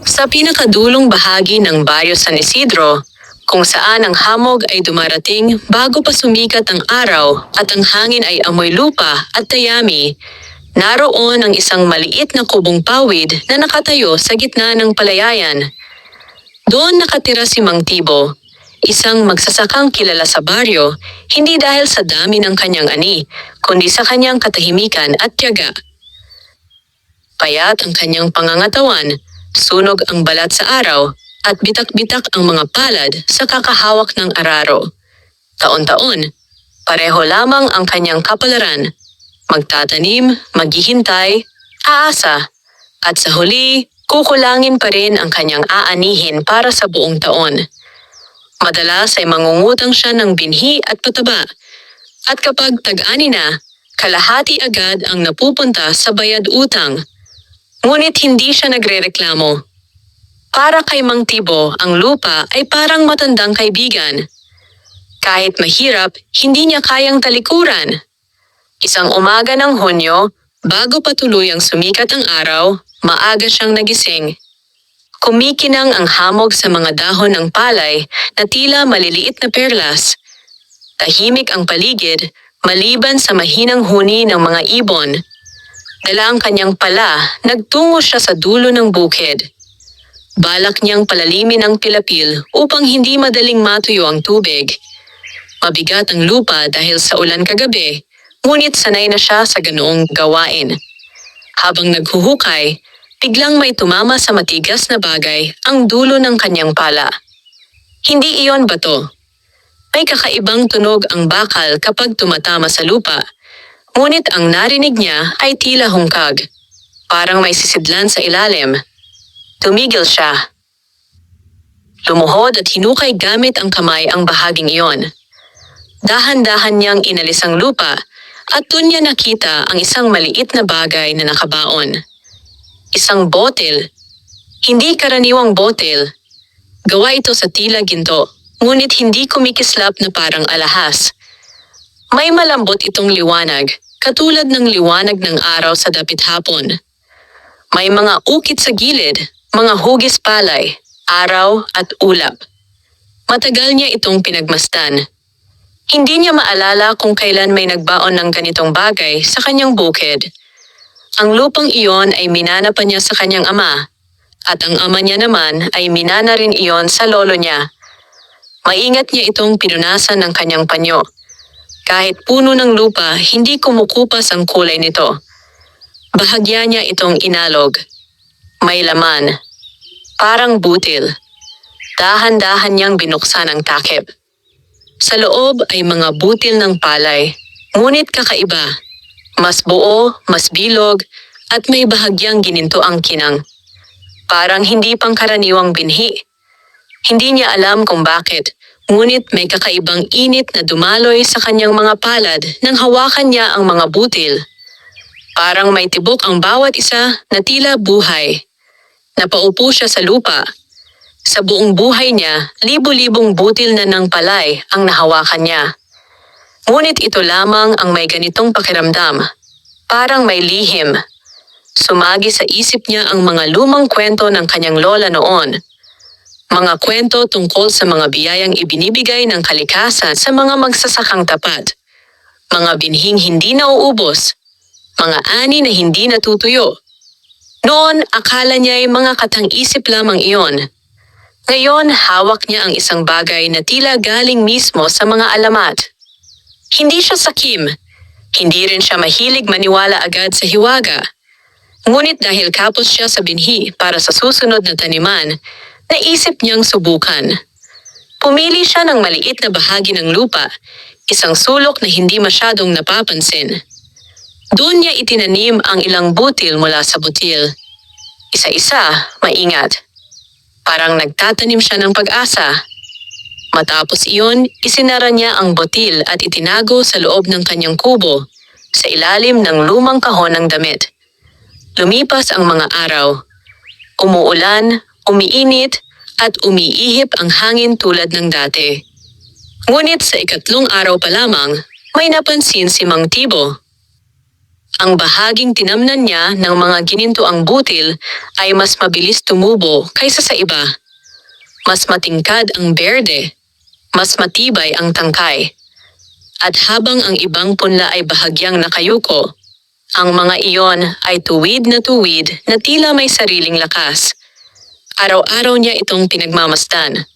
Sa pinakadulong bahagi ng Baryo San Isidro, kung saan ang hamog ay dumarating bago pa sumikat ang araw at ang hangin ay amoy lupa at dayami, naroon ang isang maliit na kubong pawid na nakatayo sa gitna ng palayayan. Doon nakatira si Mang Tibo, isang magsasakang kilala sa baryo, hindi dahil sa dami ng kanyang ani, kundi sa kanyang katahimikan at tiyaga. Payat ang kanyang pangangatawan, sunog ang balat sa araw, at bitak-bitak ang mga palad sa kakahawak ng araro. Taon-taon, pareho lamang ang kanyang kapalaran. Magtatanim, maghihintay, aasa, at sa huli, kukulangin pa rin ang kanyang aanihin para sa buong taon. Madalas ay mangungutang siya ng binhi at pataba, at kapag tag-ani na, kalahati agad ang napupunta sa bayad utang. Ngunit hindi siya nagrereklamo. Para kay Mang Tibo, ang lupa ay parang matandang kaibigan. Kahit mahirap, hindi niya kayang talikuran. Isang umaga ng Hunyo, bago pa tuluyang sumikat ang araw, maaga siyang nagising. Kumikinang ang hamog sa mga dahon ng palay na tila maliliit na perlas. Tahimik ang paligid, maliban sa mahinang huni ng mga ibon. Dala ang kanyang pala, nagtungo siya sa dulo ng bukid. Balak niyang palalimin ang pilapil upang hindi madaling matuyo ang tubig. Mabigat ang lupa dahil sa ulan kagabi, ngunit sanay na siya sa ganoong gawain. Habang naghuhukay, biglang may tumama sa matigas na bagay ang dulo ng kanyang pala. Hindi iyon bato. May kakaibang tunog ang bakal kapag tumatama sa lupa, ngunit ang narinig niya ay tila hungkag. Parang may sisidlan sa ilalim. Tumigil siya. Lumuhod at hinukay gamit ang kamay ang bahaging iyon. Dahan-dahan niyang inalis ang lupa at doon niya nakita ang isang maliit na bagay na nakabaon. Isang botel. Hindi karaniwang botel. Gawa ito sa tila ginto, ngunit hindi kumikislap na parang alahas. May malambot itong liwanag, katulad ng liwanag ng araw sa dapit hapon. May mga ukit sa gilid, mga hugis palay, araw at ulap. Matagal niya itong pinagmasdan. Hindi niya maalala kung kailan may nagbaon ng ganitong bagay sa kanyang bukid. Ang lupang iyon ay minana pa niya sa kanyang ama, at ang ama niya naman ay minana rin iyon sa lolo niya. Maingat niya itong pinunasan ng kanyang panyo. Kahit puno ng lupa, hindi kumukupas ang kulay nito. Bahagya niya itong inalog. May laman. Parang butil. Dahan-dahan niyang binuksan ang takip. Sa loob ay mga butil ng palay, ngunit kakaiba. Mas buo, mas bilog, at may bahagyang gininto ang kinang. Parang hindi pangkaraniwang binhi. Hindi niya alam kung bakit, ngunit may kakaibang init na dumaloy sa kanyang mga palad nang hawakan niya ang mga butil. Parang may tibok ang bawat isa na tila buhay. Napaupo siya sa lupa. Sa buong buhay niya, libo-libong butil na ng palay ang nahawakan niya. Ngunit ito lamang ang may ganitong pakiramdam. Parang may lihim. Sumagi sa isip niya ang mga lumang kwento ng kanyang lola noon. Mga kwento tungkol sa mga biyayang ibinibigay ng kalikasan sa mga magsasakang tapat. Mga binhing hindi nauubos. Mga ani na hindi natutuyo. Noon, akala niya ay mga katang-isip lamang iyon. Ngayon, hawak niya ang isang bagay na tila galing mismo sa mga alamat. Hindi siya sakim. Hindi rin siya mahilig maniwala agad sa hiwaga. Ngunit dahil kapos siya sa binhi para sa susunod na taniman, naisip niyang subukan. Pumili siya ng maliit na bahagi ng lupa, isang sulok na hindi masyadong napapansin. Doon niya itinanim ang ilang butil mula sa butil. Isa-isa, maingat. Parang nagtatanim siya ng pag-asa. Matapos iyon, isinara niya ang butil at itinago sa loob ng kanyang kubo, sa ilalim ng lumang kahon ng damit. Lumipas ang mga araw. Umuulan, umiinit, at umiihip ang hangin tulad ng dati. Ngunit sa ikatlong araw pa lamang, may napansin si Mang Tibo. Ang bahaging tinamnan niya ng mga ginintuang butil ay mas mabilis tumubo kaysa sa iba. Mas matingkad ang berde, mas matibay ang tangkay. At habang ang ibang punla ay bahagyang nakayuko, ang mga iyon ay tuwid na tila may sariling lakas. Araw-araw niya itong pinagmamasdan.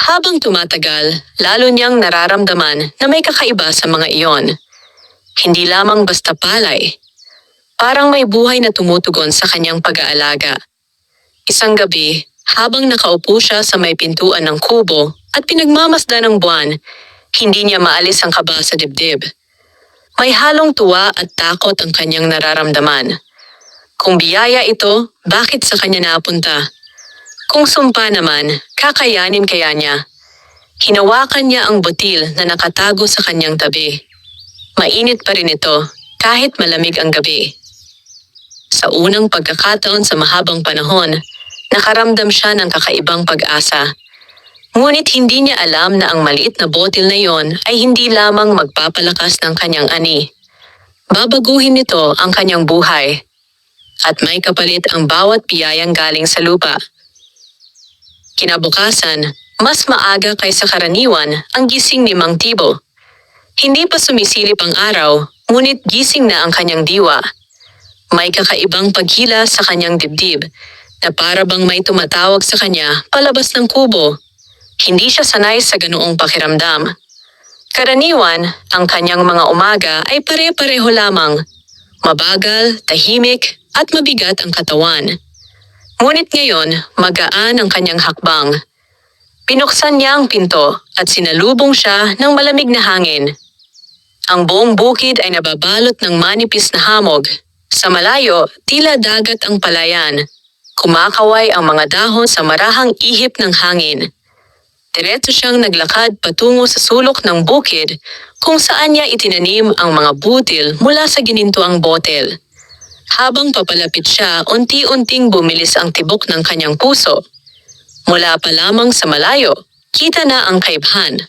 Habang tumatagal, lalo niyang nararamdaman na may kakaiba sa mga iyon. Hindi lamang basta palay. Parang may buhay na tumutugon sa kanyang pag-aalaga. Isang gabi, habang nakaupo siya sa may pintuan ng kubo at pinagmamasdan ng buwan, hindi niya maalis ang kaba sa dibdib. May halong tuwa at takot ang kanyang nararamdaman. Kung biyaya ito, bakit sa kanya napunta? Kung sumpa naman, kakayanin kaya niya? Hinawakan niya ang butil na nakatago sa kanyang tabi. Mainit pa rin ito, kahit malamig ang gabi. Sa unang pagkakataon sa mahabang panahon, nakaramdam siya ng kakaibang pag-asa. Ngunit hindi niya alam na ang maliit na botil na yon ay hindi lamang magpapalakas ng kanyang ani. Babaguhin nito ang kanyang buhay. At may kapalit ang bawat biyayang galing sa lupa. Kinabukasan, mas maaga kaysa karaniwan ang gising ni Mang Tibo. Hindi pa sumisilip ang araw, ngunit gising na ang kanyang diwa. May kakaibang paghila sa kanyang dibdib na para bang may tumatawag sa kanya palabas ng kubo. Hindi siya sanay sa ganoong pakiramdam. Karaniwan, ang kanyang mga umaga ay pare-pareho lamang. Mabagal, tahimik, at mabigat ang katawan. Ngunit ngayon, magaan ang kanyang hakbang. Pinuksan niya ang pinto at sinalubong siya ng malamig na hangin. Ang buong bukid ay nababalot ng manipis na hamog. Sa malayo, tila dagat ang palayan. Kumakaway ang mga dahon sa marahang ihip ng hangin. Diretso siyang naglakad patungo sa sulok ng bukid kung saan niya itinanim ang mga butil mula sa ginintuang botel. Habang papalapit siya, unti-unting bumilis ang tibok ng kanyang puso. Mula pa lamang sa malayo, kita na ang kaibhan.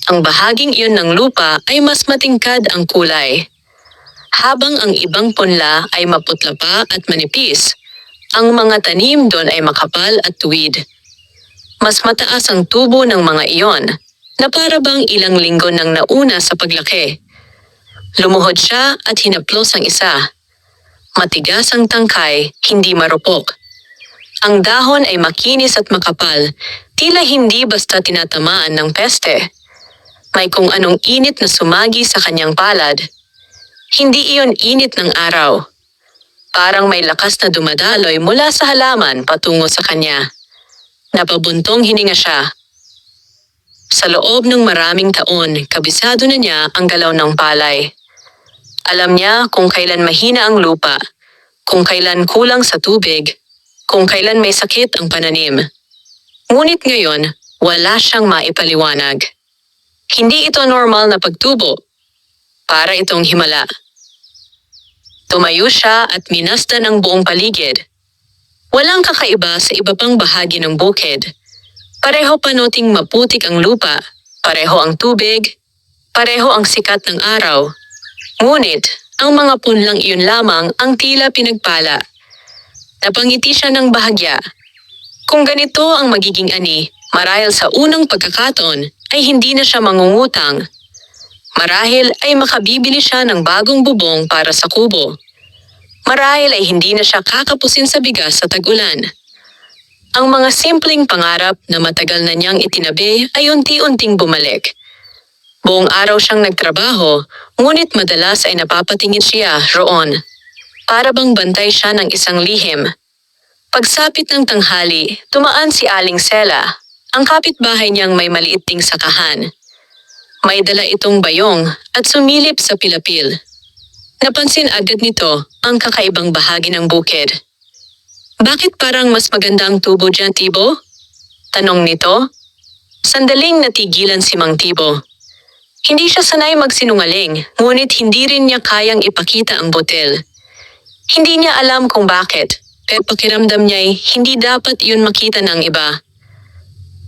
Ang bahaging iyon ng lupa ay mas matingkad ang kulay. Habang ang ibang punla ay maputla pa at manipis, ang mga tanim doon ay makapal at tuwid. Mas mataas ang tubo ng mga iyon, na para bang ilang linggo nang nauna sa paglaki. Lumuhod siya at hinaplos ang isa. Matigas ang tangkay, hindi marupok. Ang dahon ay makinis at makapal, tila hindi basta tinatamaan ng peste. May kung anong init na sumagi sa kanyang palad. Hindi iyon init ng araw. Parang may lakas na dumadaloy mula sa halaman patungo sa kanya. Napabuntong hininga siya. Sa loob ng maraming taon, kabisado na niya ang galaw ng palay. Alam niya kung kailan mahina ang lupa, kung kailan kulang sa tubig, kung kailan may sakit ang pananim. Ngunit ngayon, wala siyang maipaliwanag. Hindi ito normal na pagtubo. Para itong himala. Tumayo siya at minasdan ang buong paligid. Walang kakaiba sa iba pang bahagi ng bukid. Pareho panoting maputik ang lupa, pareho ang tubig, pareho ang sikat ng araw. Ngunit, ang mga punlang iyon lamang ang tila pinagpala. Napangiti siya ng bahagya. Kung ganito ang magiging ani, marahil sa unang pagkakataon ay hindi na siya mangungutang. Marahil ay makabibili siya ng bagong bubong para sa kubo. Marahil ay hindi na siya kakapusin sa bigas sa tag-ulan. Ang mga simpleng pangarap na matagal na niyang itinabi ay unti-unting bumalik. Buong araw siyang nagtrabaho, ngunit madalas ay napapatingin siya roon. Para bang bantay siya ng isang lihim. Pagsapit ng tanghali, tumaan si Aling Sela, ang kapitbahay niyang may maliit ding sakahan. May dala itong bayong at sumilip sa pilapil. Napansin agad nito ang kakaibang bahagi ng bukid. Bakit parang mas maganda ang tubo dyan, Tibo? Tanong nito. Sandaling natigilan si Mang Tibo. Hindi siya sanay magsinungaling, ngunit hindi rin niya kayang ipakita ang botel. Hindi niya alam kung bakit, pero pakiramdam niya'y hindi dapat iyon makita ng iba.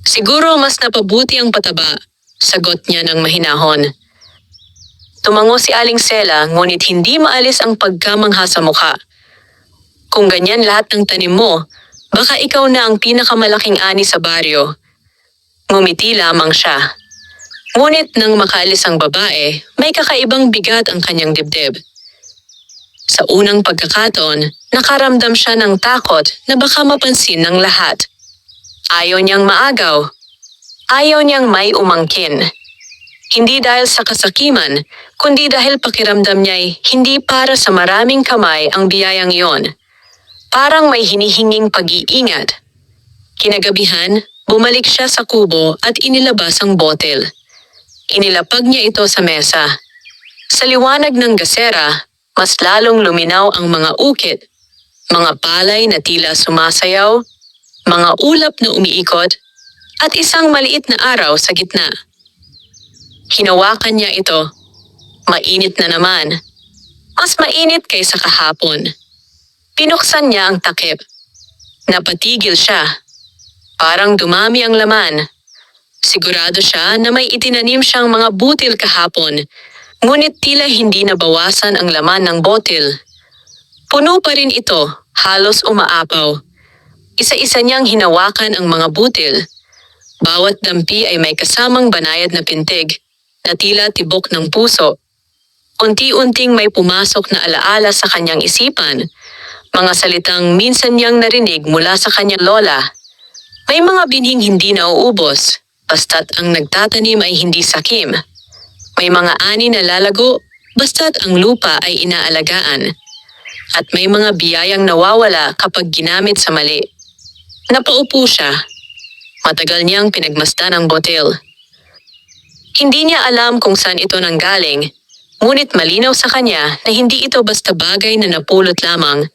Siguro mas napabuti ang pataba, sagot niya ng mahinahon. Tumango si Aling Sela ngunit hindi maalis ang pagkamangha sa mukha. Kung ganyan lahat ng tanim mo, baka ikaw na ang pinakamalaking ani sa baryo. Ngumiti lamang siya. Ngunit nang makaalis ang babae, may kakaibang bigat ang kanyang dibdib. Sa unang pagkakataon, nakaramdam siya ng takot na baka mapansin ng lahat. Ayaw niyang maagaw. Ayaw niyang may umangkin. Hindi dahil sa kasakiman, kundi dahil pakiramdam niya'y hindi para sa maraming kamay ang biyayang iyon. Parang may hinihinging pag-iingat. Kinagabihan, bumalik siya sa kubo at inilabas ang botel. Inilapag niya ito sa mesa. Sa liwanag ng gasera, mas lalong luminaw ang mga ukit, mga palay na tila sumasayaw, mga ulap na umiikot, at isang maliit na araw sa gitna. Hinawakan niya ito. Mainit na naman. Mas mainit kaysa kahapon. Pinuksan niya ang takip. Napatigil siya. Parang dumami ang laman. Sigurado siya na may itinanim siyang mga butil kahapon, ngunit tila hindi nabawasan ang laman ng botil. Puno pa rin ito, halos umaapaw. Isa-isa niyang hinawakan ang mga butil. Bawat dampi ay may kasamang banayad na pintig, na tila tibok ng puso. Unti-unting may pumasok na alaala sa kanyang isipan, mga salitang minsan niyang narinig mula sa kanyang lola. May mga binhing hindi nauubos, basta't ang nagtatanim ay hindi sakim. May mga ani na lalago, basta't ang lupa ay inaalagaan. At may mga biyayang nawawala kapag ginamit sa mali. Napaupo siya. Matagal niyang pinagmasdan ang botel. Hindi niya alam kung saan ito nanggaling, ngunit malinaw sa kanya na hindi ito basta bagay na napulot lamang.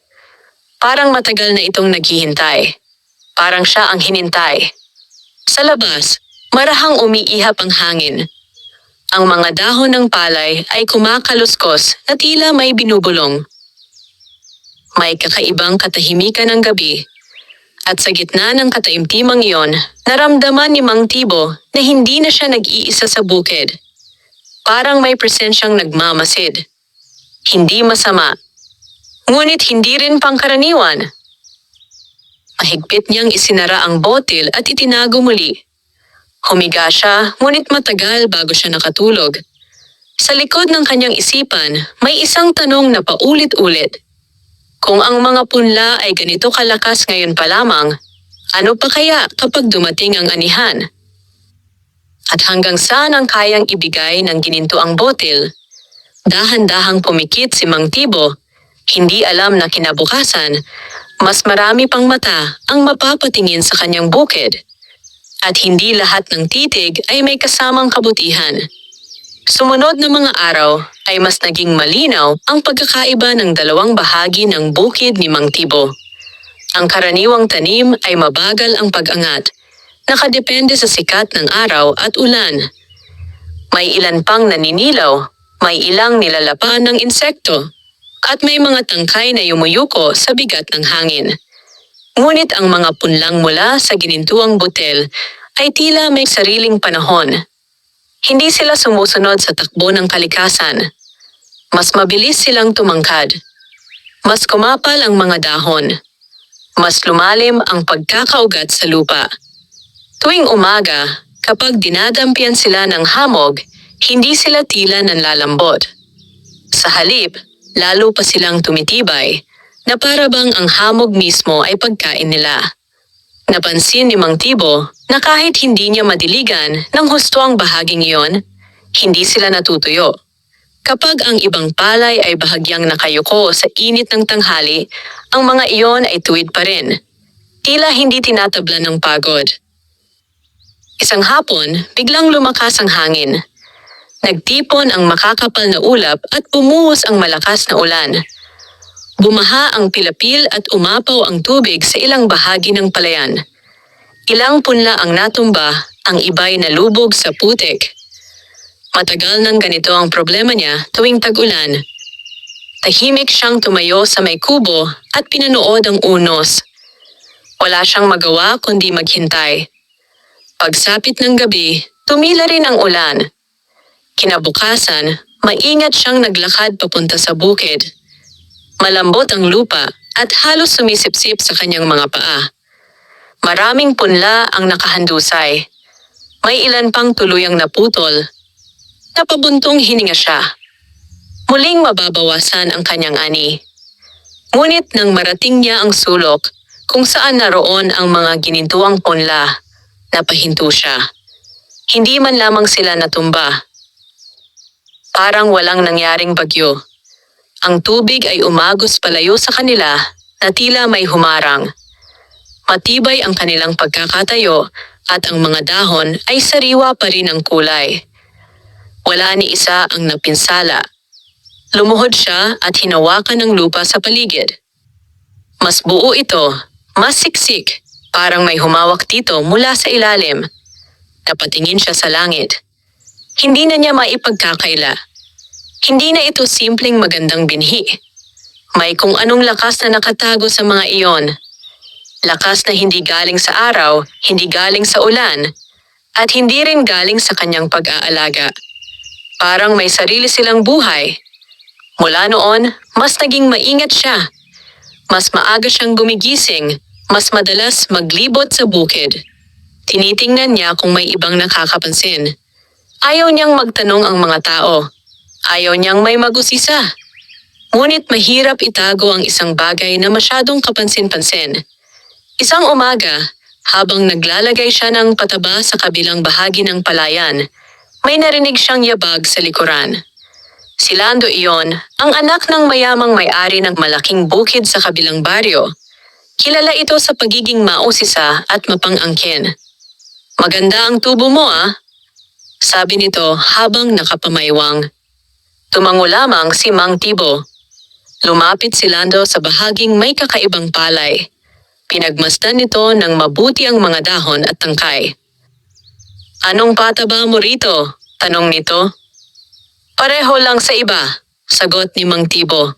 Parang matagal na itong naghihintay. Parang siya ang hinintay. Sa labas, marahang umiihap ang hangin. Ang mga dahon ng palay ay kumakaluskos na tila may binubulong. May kakaibang katahimikan ng gabi. At sa gitna ng kataimtimang iyon, naramdaman ni Mang Tibo na hindi na siya nag-iisa sa bukid. Parang may presensyang nagmamasid. Hindi masama. Ngunit hindi rin pangkaraniwan. Mahigpit niyang isinara ang botil at itinago muli. Humiga siya, ngunit matagal bago siya nakatulog. Sa likod ng kanyang isipan, may isang tanong na paulit-ulit. Kung ang mga punla ay ganito kalakas ngayon pa lamang, ano pa kaya kapag dumating ang anihan? At hanggang saan ang kayang ibigay ng gininto ang botil? Dahan-dahang pumikit si Mang Tibo, hindi alam na kinabukasan, mas marami pang mata ang mapapatingin sa kanyang bukid. At hindi lahat ng titig ay may kasamang kabutihan. Sumunod na mga araw ay mas naging malinaw ang pagkakaiba ng dalawang bahagi ng bukid ni Mang Tibo. Ang karaniwang tanim ay mabagal ang pag-angat, nakadepende sa sikat ng araw at ulan. May ilan pang naninilaw, may ilang nilalapan ng insekto, at may mga tangkay na yumuyuko sa bigat ng hangin. Ngunit ang mga punlang mula sa ginintuang butil ay tila may sariling panahon. Hindi sila sumusunod sa takbo ng kalikasan. Mas mabilis silang tumangkad. Mas kumapal ang mga dahon. Mas lumalim ang pagkakaugat sa lupa. Tuwing umaga, kapag dinadampian sila ng hamog, hindi sila tila nanlalambot. Sa halip, lalo pa silang tumitibay, na para bang ang hamog mismo ay pagkain nila. Napansin ni Mang Tibo na kahit hindi niya madiligan ng husto ang bahaging iyon, hindi sila natutuyo. Kapag ang ibang palay ay bahagyang nakayuko sa init ng tanghali, ang mga iyon ay tuwid pa rin. Tila hindi tinatablan ng pagod. Isang hapon, biglang lumakas ang hangin. Nagtipon ang makakapal na ulap at bumuhos ang malakas na ulan. Bumaha ang pilapil at umapaw ang tubig sa ilang bahagi ng palayan. Ilang punla ang natumba, ang iba'y nalubog sa putik. Matagal nang ganito ang problema niya tuwing tag-ulan. Tahimik siyang tumayo sa may kubo at pinanood ang unos. Wala siyang magawa kundi maghintay. Pagsapit ng gabi, tumila rin ang ulan. Kinabukasan, Maingat siyang naglakad papunta sa bukid. Malambot ang lupa at halos sumisipsip sa kanyang mga paa. Maraming punla ang nakahandusay. May ilan pang tuluyang naputol. Napabuntong hininga siya. Muling mababawasan ang kanyang ani. Ngunit nang marating niya ang sulok kung saan naroon ang mga ginintuang punla, napahinto siya. Hindi man lamang sila natumba. Parang walang nangyaring bagyo. Ang tubig ay umagos palayo sa kanila na tila may humarang. Matibay ang kanilang pagkakatayo at ang mga dahon ay sariwa pa rin ang kulay. Wala ni isa ang napinsala. Lumuhod siya at hinawakan ng lupa sa paligid. Mas buo ito, mas siksik, parang may humawak dito mula sa ilalim. Napatingin siya sa langit. Hindi na niya maipagkakaila. Hindi na ito simpleng magandang binhi. May kung anong lakas na nakatago sa mga iyon. Lakas na hindi galing sa araw, hindi galing sa ulan, at hindi rin galing sa kanyang pag-aalaga. Parang may sarili silang buhay. Mula noon, mas naging maingat siya. Mas maaga siyang gumigising, mas madalas maglibot sa bukid. Tinitingnan niya kung may ibang nakakapansin. Ayaw niyang magtanong ang mga tao. Ayaw niyang may mag-usisa. Ngunit mahirap itago ang isang bagay na masyadong kapansin-pansin. Isang umaga, habang naglalagay siya ng pataba sa kabilang bahagi ng palayan, may narinig siyang yabag sa likuran. Si Lando iyon, ang anak ng mayamang may-ari ng malaking bukid sa kabilang baryo. Kilala ito sa pagiging mausisa at mapang-angkin. "Maganda ang tubo mo ah," sabi nito habang nakapamaywang. Tumango lamang si Mang Tibo. Lumapit si Lando sa bahaging may kakaibang palay. Pinagmasdan nito ng mabuti ang mga dahon at tangkay. "Anong pataba mo rito?" tanong nito. "Pareho lang sa iba," sagot ni Mang Tibo.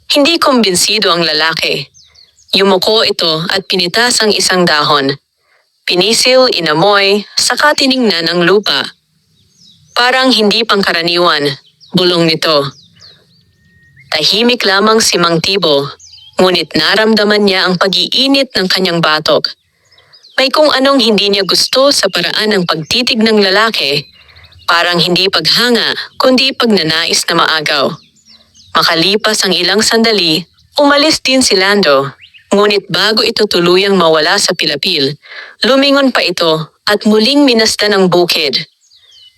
Hindi kumbinsido ang lalaki. Yumuko ito at pinitas ang isang dahon. Pinisil, inamoy, saka tiningnan ang lupa. Parang hindi pangkaraniwan, bulong nito. Tahimik lamang si Mang Tibo, ngunit naramdaman niya ang pag-iinit ng kanyang batok. May kung anong hindi niya gusto sa paraan ng pagtitig ng lalaki, parang hindi paghanga kundi pagnanais na maagaw. Makalipas ang ilang sandali, umalis din si Lando. Ngunit bago ito tuluyang mawala sa pilapil, lumingon pa ito at muling minasdan ang bukid.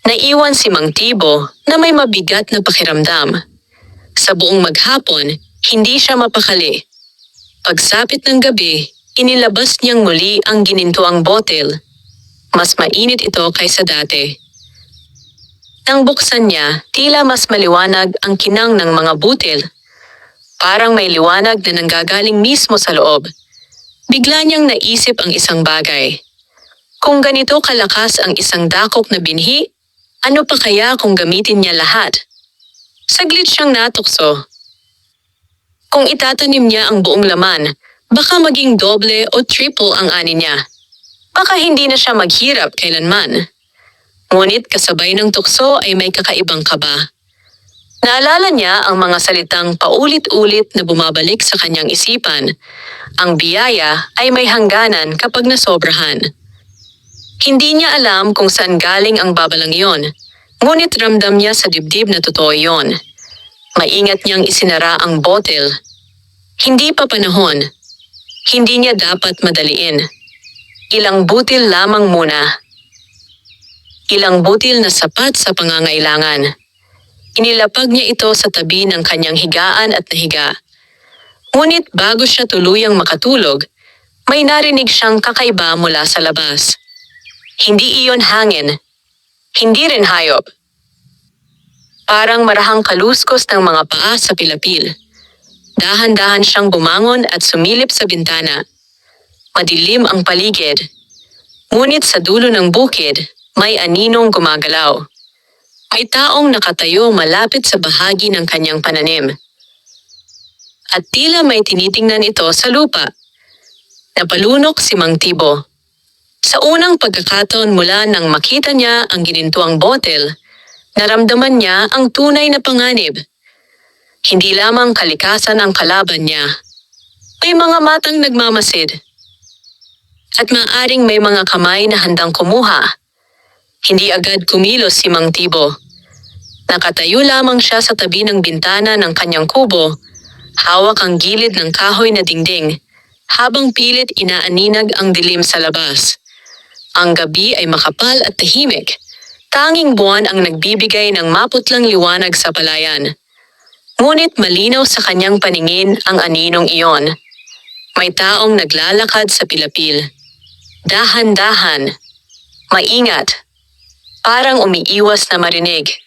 Naiwan si Mang Tibo na may mabigat na pakiramdam. Sa buong maghapon, hindi siya mapakali. Pagsapit ng gabi, inilabas niyang muli ang ginintuang botel. Mas mainit ito kaysa dati. Nang buksan niya, tila mas maliwanag ang kinang ng mga butil. Parang may liwanag na nanggagaling mismo sa loob. Bigla niyang naisip ang isang bagay. Kung ganito kalakas ang isang dakok na binhi, ano pa kaya kung gamitin niya lahat? Saglit siyang natukso. Kung itatanim niya ang buong laman, baka maging doble o triple ang ani niya. Baka hindi na siya maghirap kailanman. Ngunit kasabay ng tukso ay may kakaibang kaba. Naalala niya ang mga salitang paulit-ulit na bumabalik sa kanyang isipan. Ang biyaya ay may hangganan kapag nasobrahan. Hindi niya alam kung saan galing ang babalang iyon, ngunit ramdam niya sa dibdib na totoo iyon. Maingat niyang isinara ang botel. Hindi pa panahon. Hindi niya dapat madaliin. Ilang butil lamang muna. Ilang butil na sapat sa pangangailangan. Inilapag niya ito sa tabi ng kanyang higaan at nahiga. Ngunit bago siya tuluyang makatulog, may narinig siyang kakaiba mula sa labas. Hindi iyon hangin. Hindi rin hayop. Parang marahang kaluskos ng mga paa sa pilapil. Dahan-dahan siyang bumangon at sumilip sa bintana. Madilim ang paligid. Ngunit sa dulo ng bukid, may aninong gumagalaw. May taong nakatayo malapit sa bahagi ng kanyang pananim. At tila may tinitingnan ito sa lupa. Napalunok si Mang Tibo. Sa unang pagkakataon mula nang makita niya ang ginintuang botel, Naramdaman niya ang tunay na panganib. Hindi lamang kalikasan ang kalaban niya. May mga matang nagmamasid. At maaring may mga kamay na handang kumuha. Hindi agad kumilos si Mang Tibo. Nakatayo lamang siya sa tabi ng bintana ng kanyang kubo, hawak ang gilid ng kahoy na dingding, habang pilit inaaninag ang dilim sa labas. Ang gabi ay makapal at tahimik. Tanging buwan ang nagbibigay ng maputlang liwanag sa palayan. Ngunit malinaw sa kanyang paningin ang aninong iyon. May taong naglalakad sa pilapil. Dahan-dahan. Maingat. Parang umiiwas na marinig.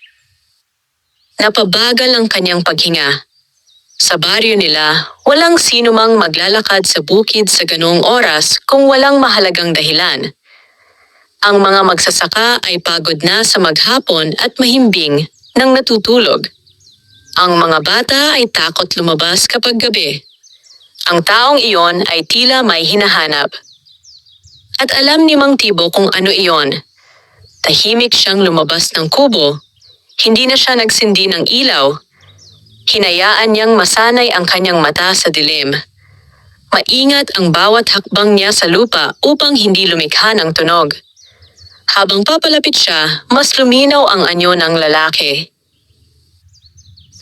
Napabagal ang kanyang paghinga. Sa baryo nila, walang sinumang maglalakad sa bukid sa ganoong oras kung walang mahalagang dahilan. Ang mga magsasaka ay pagod na sa maghapon at mahimbing nang natutulog. Ang mga bata ay takot lumabas kapag gabi. Ang taong iyon ay tila may hinahanap. At alam ni Mang Tibo kung ano iyon. Tahimik siyang lumabas ng kubo. Hindi na siya nagsindi ng ilaw. Hinayaan niyang masanay ang kanyang mata sa dilim. Maingat ang bawat hakbang niya sa lupa upang hindi lumikha ng tunog. Habang papalapit siya, mas luminaw ang anyo ng lalaki.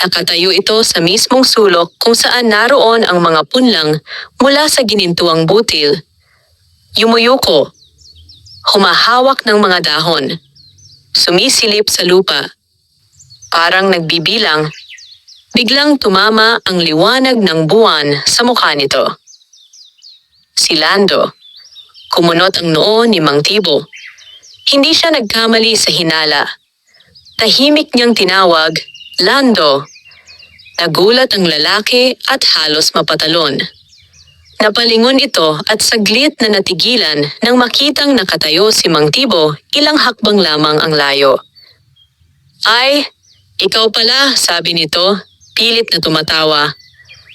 Nakatayo ito sa mismong sulok kung saan naroon ang mga punlang mula sa ginintuang butil. Yumuyuko. Humahawak ng mga dahon. Sumisilip sa lupa. Parang nagbibilang. Biglang tumama ang liwanag ng buwan sa mukha nito. Si Lando. Kumunot ang noo ni Mang Tibo. Hindi siya nagkamali sa hinala. Tahimik niyang tinawag, Lando. Nagulat ang lalaki at halos mapatalon. Napalingon ito at saglit na natigilan nang makitang nakatayo si Mang Tibo ilang hakbang lamang ang layo. Ay, ikaw pala, sabi nito, pilit na tumatawa.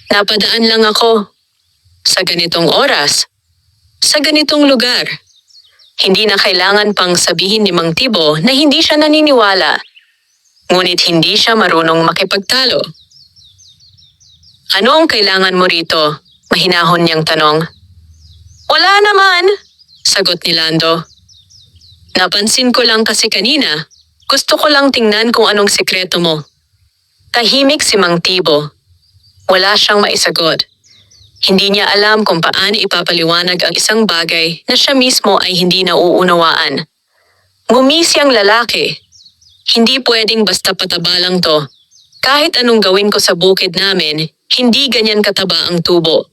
Napadaan lang ako. Sa ganitong oras, sa ganitong lugar. Hindi na kailangan pang sabihin ni Mang Tibo na hindi siya naniniwala. Ngunit hindi siya marunong makipagtalo. Ano ang kailangan mo rito? Mahinahon niyang tanong. Wala naman, sagot ni Lando. Napansin ko lang kasi kanina. Gusto ko lang tingnan kung anong sikreto mo. Tahimik si Mang Tibo. Wala siyang maisagot. Hindi niya alam kung paano ipapaliwanag ang isang bagay na siya mismo ay hindi nauunawaan. Ngumisi ang lalaki. Hindi pwedeng basta pataba lang to. Kahit anong gawin ko sa bukid namin, hindi ganyan kataba ang tubo.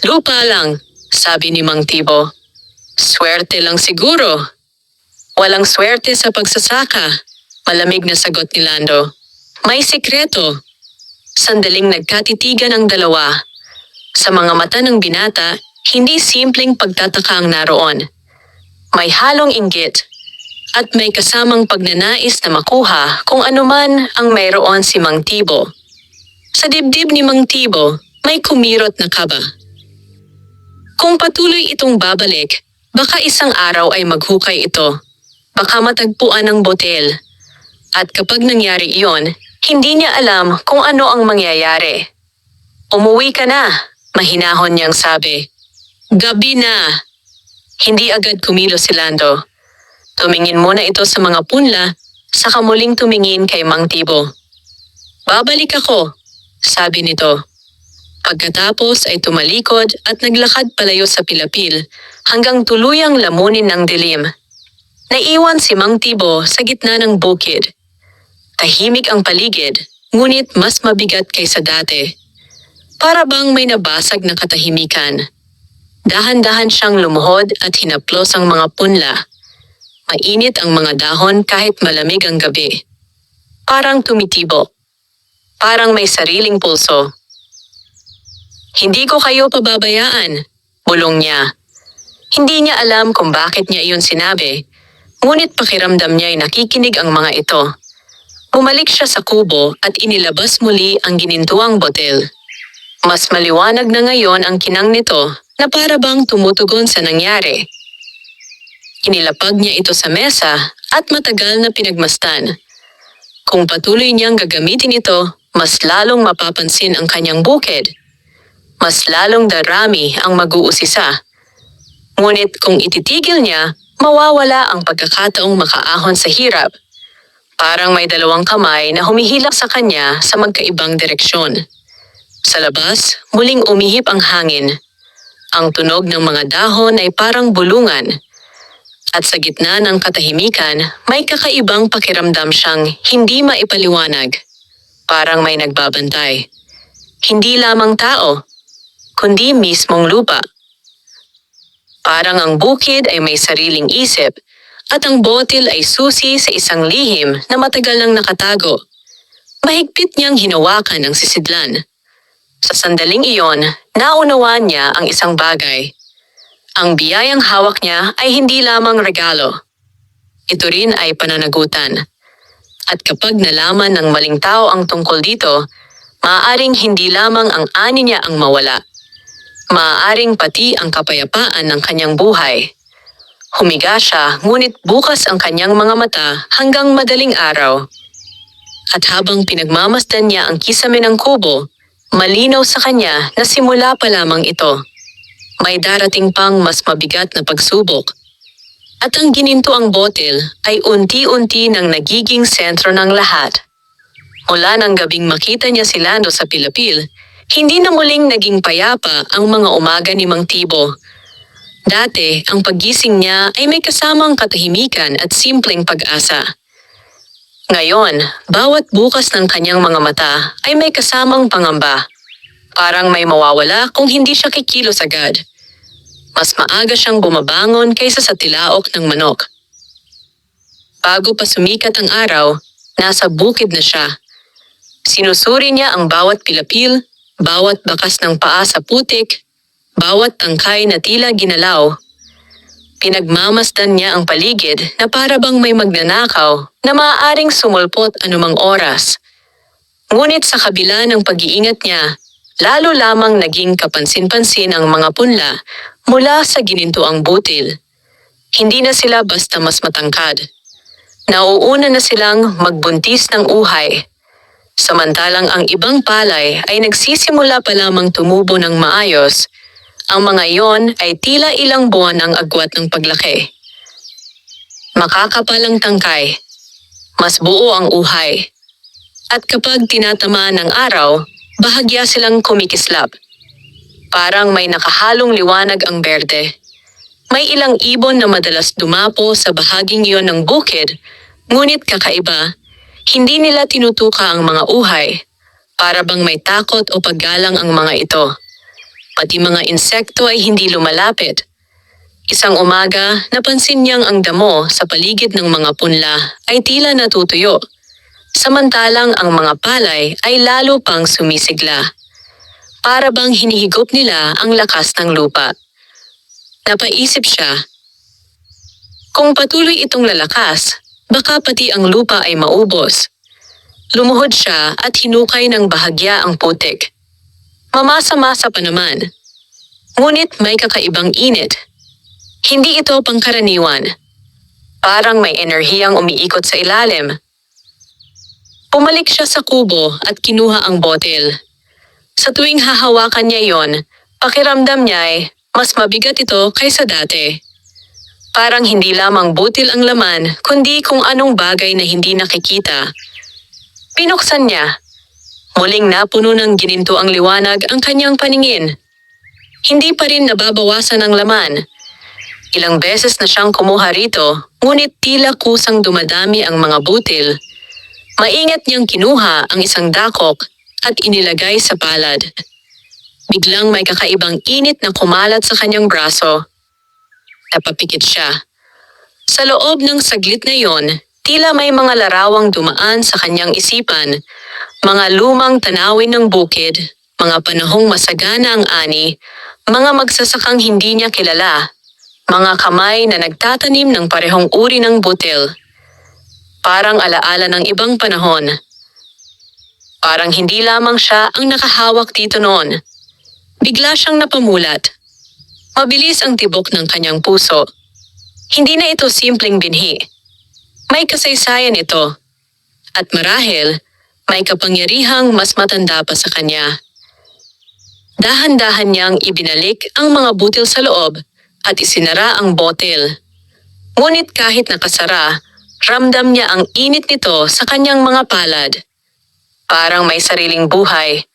Lupa lang, sabi ni Mang Tibo. Swerte lang siguro. Walang swerte sa pagsasaka, malamig na sagot ni Lando. May sikreto. Sandaling nagkatitigan ang dalawa. Sa mga mata ng binata, hindi simpleng pagtataka ang naroon. May halong inggit at may kasamang pagnanais na makuha kung anuman ang mayroon si Mang Tibo. Sa dibdib ni Mang Tibo, may kumirot na kaba. Kung patuloy itong babalik, baka isang araw ay maghukay ito. Baka matagpuan ng botel. At kapag nangyari iyon, hindi niya alam kung ano ang mangyayari. Umuwi ka na, mahinahon niyang sabi. Gabi na. Hindi agad kumilos si Lando. Tumingin muna ito sa mga punla, saka muling tumingin kay Mang Tibo. Babalik ako, sabi nito. Pagkatapos ay tumalikod at naglakad palayo sa pilapil hanggang tuluyang lamunin ng dilim. Naiwan si Mang Tibo sa gitna ng bukid. Tahimik ang paligid, ngunit mas mabigat kaysa dati. Para bang may nabasag na katahimikan. Dahan-dahan siyang lumuhod at hinaplos ang mga punla. Mainit ang mga dahon kahit malamig ang gabi. Parang tumitibo. Parang may sariling pulso. Hindi ko kayo pababayaan, bulong niya. Hindi niya alam kung bakit niya iyon sinabi, ngunit pakiramdam niya ay nakikinig ang mga ito. Bumalik siya sa kubo at inilabas muli ang ginintuang botel. Mas maliwanag na ngayon ang kinang nito na para bang tumutugon sa nangyari. Inilapag niya ito sa mesa at matagal na pinagmasdan. Kung patuloy niyang gagamitin ito, mas lalong mapapansin ang kanyang bukid. Mas lalong darami ang mag-uusisa. Ngunit kung ititigil niya, mawawala ang pagkakataong makaahon sa hirap. Parang may dalawang kamay na humihilak sa kanya sa magkaibang direksyon. Sa labas, muling umihip ang hangin. Ang tunog ng mga dahon ay parang bulungan. At sa gitna ng katahimikan, may kakaibang pakiramdam siyang hindi maipaliwanag. Parang may nagbabantay. Hindi lamang tao, kundi mismong lupa. Parang ang bukid ay may sariling isip at ang botil ay susi sa isang lihim na matagal nang nakatago. Mahigpit niyang hinawakan ang sisidlan. Sa sandaling iyon, naunawaan niya ang isang bagay. Ang biyayang hawak niya ay hindi lamang regalo. Ito rin ay pananagutan. At kapag nalaman ng maling tao ang tungkol dito, maaaring hindi lamang ang ani niya ang mawala. Maaaring pati ang kapayapaan ng kanyang buhay. Humiga siya, ngunit bukas ang kanyang mga mata hanggang madaling araw. At habang pinagmamasdan niya ang kisame ng kubo, malinaw sa kanya na simula pa lamang ito. May darating pang mas mabigat na pagsubok. At ang gininto ang botel ay unti-unti nang nagiging sentro ng lahat. Mula nang gabing makita niya si Lando sa Pilapil, hindi na muling naging payapa ang mga umaga ni Mang Tibo. Dati, ang paggising niya ay may kasamang katahimikan at simpleng pag-asa. Ngayon, bawat bukas ng kanyang mga mata ay may kasamang pangamba. Parang may mawawala kung hindi siya kikilos agad. Mas maaga siyang bumabangon kaysa sa tilaok ng manok. Bago pa sumikat ang araw, nasa bukid na siya. Sinusuri niya ang bawat pilapil, bawat bakas ng paa sa putik, bawat tangkay na tila ginalaw. Pinagmamasdan niya ang paligid na para bang may magnanakaw na maaaring sumulpot anumang oras. Ngunit sa kabila ng pag-iingat niya, lalo lamang naging kapansin-pansin ang mga punla mula sa ginintuang butil. Hindi na sila basta mas matangkad. Nauuna na silang magbuntis ng uhay. Samantalang ang ibang palay ay nagsisimula pa lamang tumubo ng maayos. Ang mga iyon ay tila ilang buwan ang agwat ng paglaki. Makakapalang tangkay, mas buo ang uhay. At kapag tinatamaan ng araw, bahagya silang kumikislap. Parang may nakahalong liwanag ang berde. May ilang ibon na madalas dumapo sa bahaging iyon ng bukid, ngunit kakaiba, hindi nila tinutuka ang mga uhay. Para bang may takot o paggalang ang mga ito. Pati mga insekto ay hindi lumalapit. Isang umaga, napansin niyang ang damo sa paligid ng mga punla ay tila natutuyo. Samantalang ang mga palay ay lalo pang sumisigla. Para bang hinihigop nila ang lakas ng lupa. Napaisip siya, kung patuloy itong lalakas, baka pati ang lupa ay maubos. Lumuhod siya at hinukay ng bahagya ang putik. Mamasa-masa pa naman. Ngunit may kakaibang init. Hindi ito pangkaraniwan. Parang may enerhiyang umiikot sa ilalim. Pumalik siya sa kubo at kinuha ang botel. Sa tuwing hahawakan niya yon, pakiramdam niya ay mas mabigat ito kaysa dati. Parang hindi lamang butil ang laman, kundi kung anong bagay na hindi nakikita. Pinuksan niya. Muling napuno ng gininto ang liwanag ang kanyang paningin. Hindi pa rin nababawasan ang laman. Ilang beses na siyang kumuha rito, ngunit tila kusang dumadami ang mga butil. Maingat niyang kinuha ang isang dakok at inilagay sa palad. Biglang may kakaibang init na kumalat sa kanyang braso. Napapikit siya. Sa loob ng saglit na yon, tila may mga larawang dumaan sa kanyang isipan. Mga lumang tanawin ng bukid, mga panahong masagana ang ani, mga magsasakang hindi niya kilala, mga kamay na nagtatanim ng parehong uri ng butil. Parang alaala ng ibang panahon. Parang hindi lamang siya ang nakahawak dito noon. Bigla siyang napamulat. Mabilis ang tibok ng kanyang puso. Hindi na ito simpleng binhi. May kasaysayan ito. At marahil, may kapangyarihang mas matanda pa sa kanya. Dahan-dahan niyang ibinalik ang mga butil sa loob at isinara ang botel. Ngunit kahit nakasara, ramdam niya ang init nito sa kanyang mga palad. Parang may sariling buhay.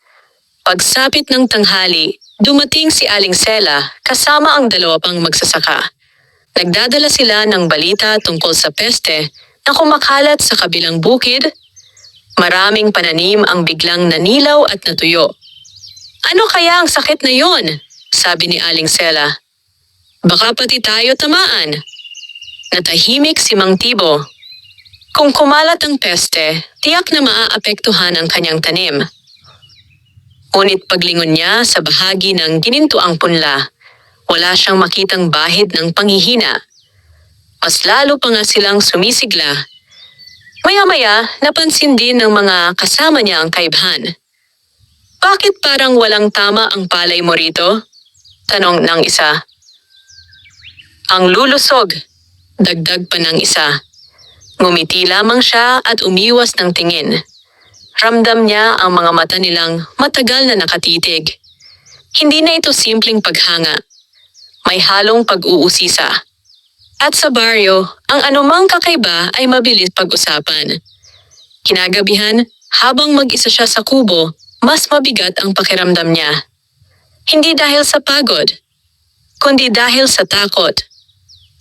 Pagsapit ng tanghali, dumating si Aling Sela kasama ang dalawa pang magsasaka. Nagdadala sila ng balita tungkol sa peste na kumakalat sa kabilang bukid. Maraming pananim ang biglang nanilaw at natuyo. Ano kaya ang sakit na yon? Sabi ni Aling Sela. Baka pati tayo tamaan. Natahimik si Mang Tibo. Kung kumalat ang peste, tiyak na maaapektuhan ang kanyang tanim. Ngunit paglingon niya sa bahagi ng ginintuang punla, wala siyang makitang bahid ng panghihina. Mas lalo pa nga silang sumisigla. Maya-maya, napansin din ng mga kasama niya ang kaibhan. Bakit parang walang tama ang palay mo rito? Tanong ng isa. Ang lulusog, dagdag pa ng isa. Ngumiti lamang siya at umiwas ng tingin. Ramdam niya ang mga mata nilang matagal na nakatitig. Hindi na ito simpleng paghanga. May halong pag-uusisa. At sa baryo, ang anumang kakaiba ay mabilis pag-usapan. Kinagabihan, habang mag-isa siya sa kubo, mas mabigat ang pakiramdam niya. Hindi dahil sa pagod, kundi dahil sa takot.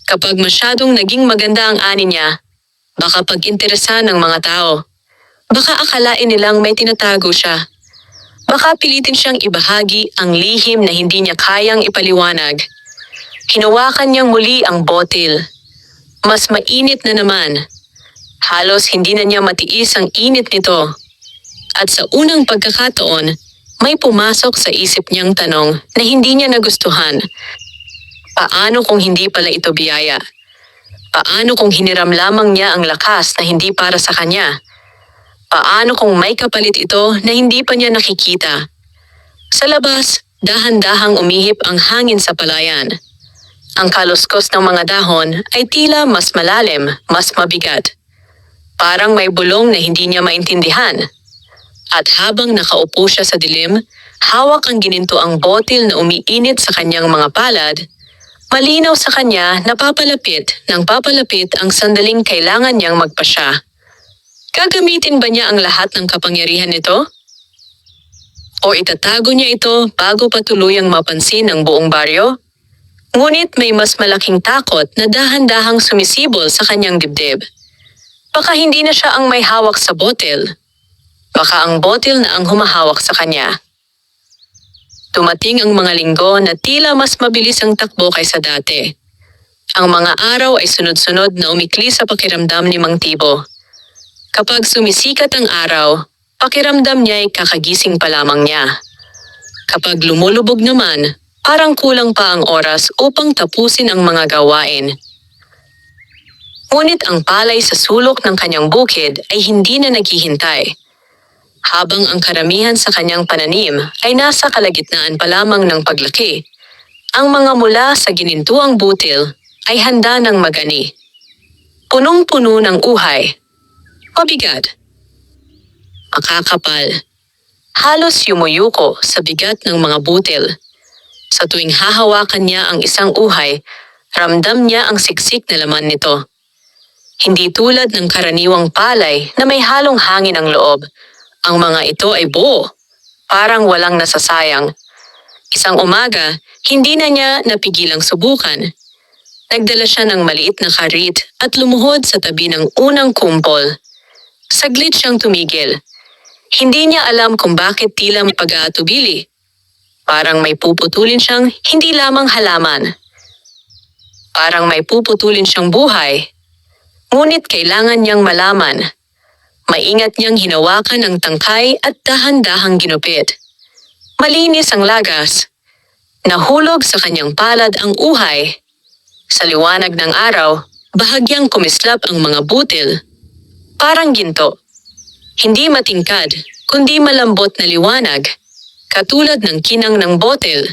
Kapag masyadong naging maganda ang ani niya, baka pag-interesa ng mga tao. Baka akalain nilang may tinatago siya. Baka pilitin siyang ibahagi ang lihim na hindi niya kayang ipaliwanag. Hinawakan niyang muli ang botil. Mas mainit na naman. Halos hindi na niya matiis ang init nito. At sa unang pagkakataon, may pumasok sa isip niyang tanong na hindi niya nagustuhan. Paano kung hindi pala ito biyaya? Paano kung hiniram lamang niya ang lakas na hindi para sa kanya? Paano kung may kapalit ito na hindi pa niya nakikita? Sa labas, dahan-dahang umihip ang hangin sa palayan. Ang kaluskos ng mga dahon ay tila mas malalim, mas mabigat. Parang may bulong na hindi niya maintindihan. At habang nakaupo siya sa dilim, hawak ang ginintuang botil na umiinit sa kanyang mga palad, malinaw sa kanya na papalapit ang sandaling kailangan niyang magpasya. Gagamitin ba niya ang lahat ng kapangyarihan nito? O itatago niya ito bago pa tuluyang mapansin ng buong baryo? Ngunit may mas malaking takot na dahan-dahang sumisibol sa kanyang dibdib. Baka hindi na siya ang may hawak sa botil. Baka ang botil na ang humahawak sa kanya. Dumating ang mga linggo na tila mas mabilis ang takbo kaysa dati. Ang mga araw ay sunod-sunod na umikli sa pakiramdam ni Mang Tibo. Kapag sumisikat ang araw, pakiramdam niya ay kakagising pa lamang niya. Kapag lumulubog naman, parang kulang pa ang oras upang tapusin ang mga gawain. Ngunit ang palay sa sulok ng kanyang bukid ay hindi na naghihintay. Habang ang karamihan sa kanyang pananim ay nasa kalagitnaan pa lamang ng paglaki, ang mga mula sa ginintuang butil ay handa ng magani. Punong-puno ng uhay. Mabigat. Makakapal. Halos yumuyuko sa bigat ng mga butil. Sa tuwing hahawakan niya ang isang uhay, ramdam niya ang siksik na laman nito. Hindi tulad ng karaniwang palay na may halong hangin ang loob. Ang mga ito ay buo, parang walang nasasayang. Isang umaga, hindi na niya napigilang subukan. Nagdala siya ng maliit na karit at lumuhod sa tabi ng unang kumpol. Saglit siyang tumigil. Hindi niya alam kung bakit tila may pag-aatubili. Parang may puputulin siyang hindi lamang halaman. Parang may puputulin siyang buhay. Ngunit kailangan niyang malaman. Maingat niyang hinawakan ang tangkay at dahan-dahang ginupit. Malinis ang lagas. Nahulog sa kanyang palad ang uhay. Sa liwanag ng araw, bahagyang kumislap ang mga butil. Parang ginto. Hindi matingkad, kundi malambot na liwanag. Katulad ng kinang ng botel.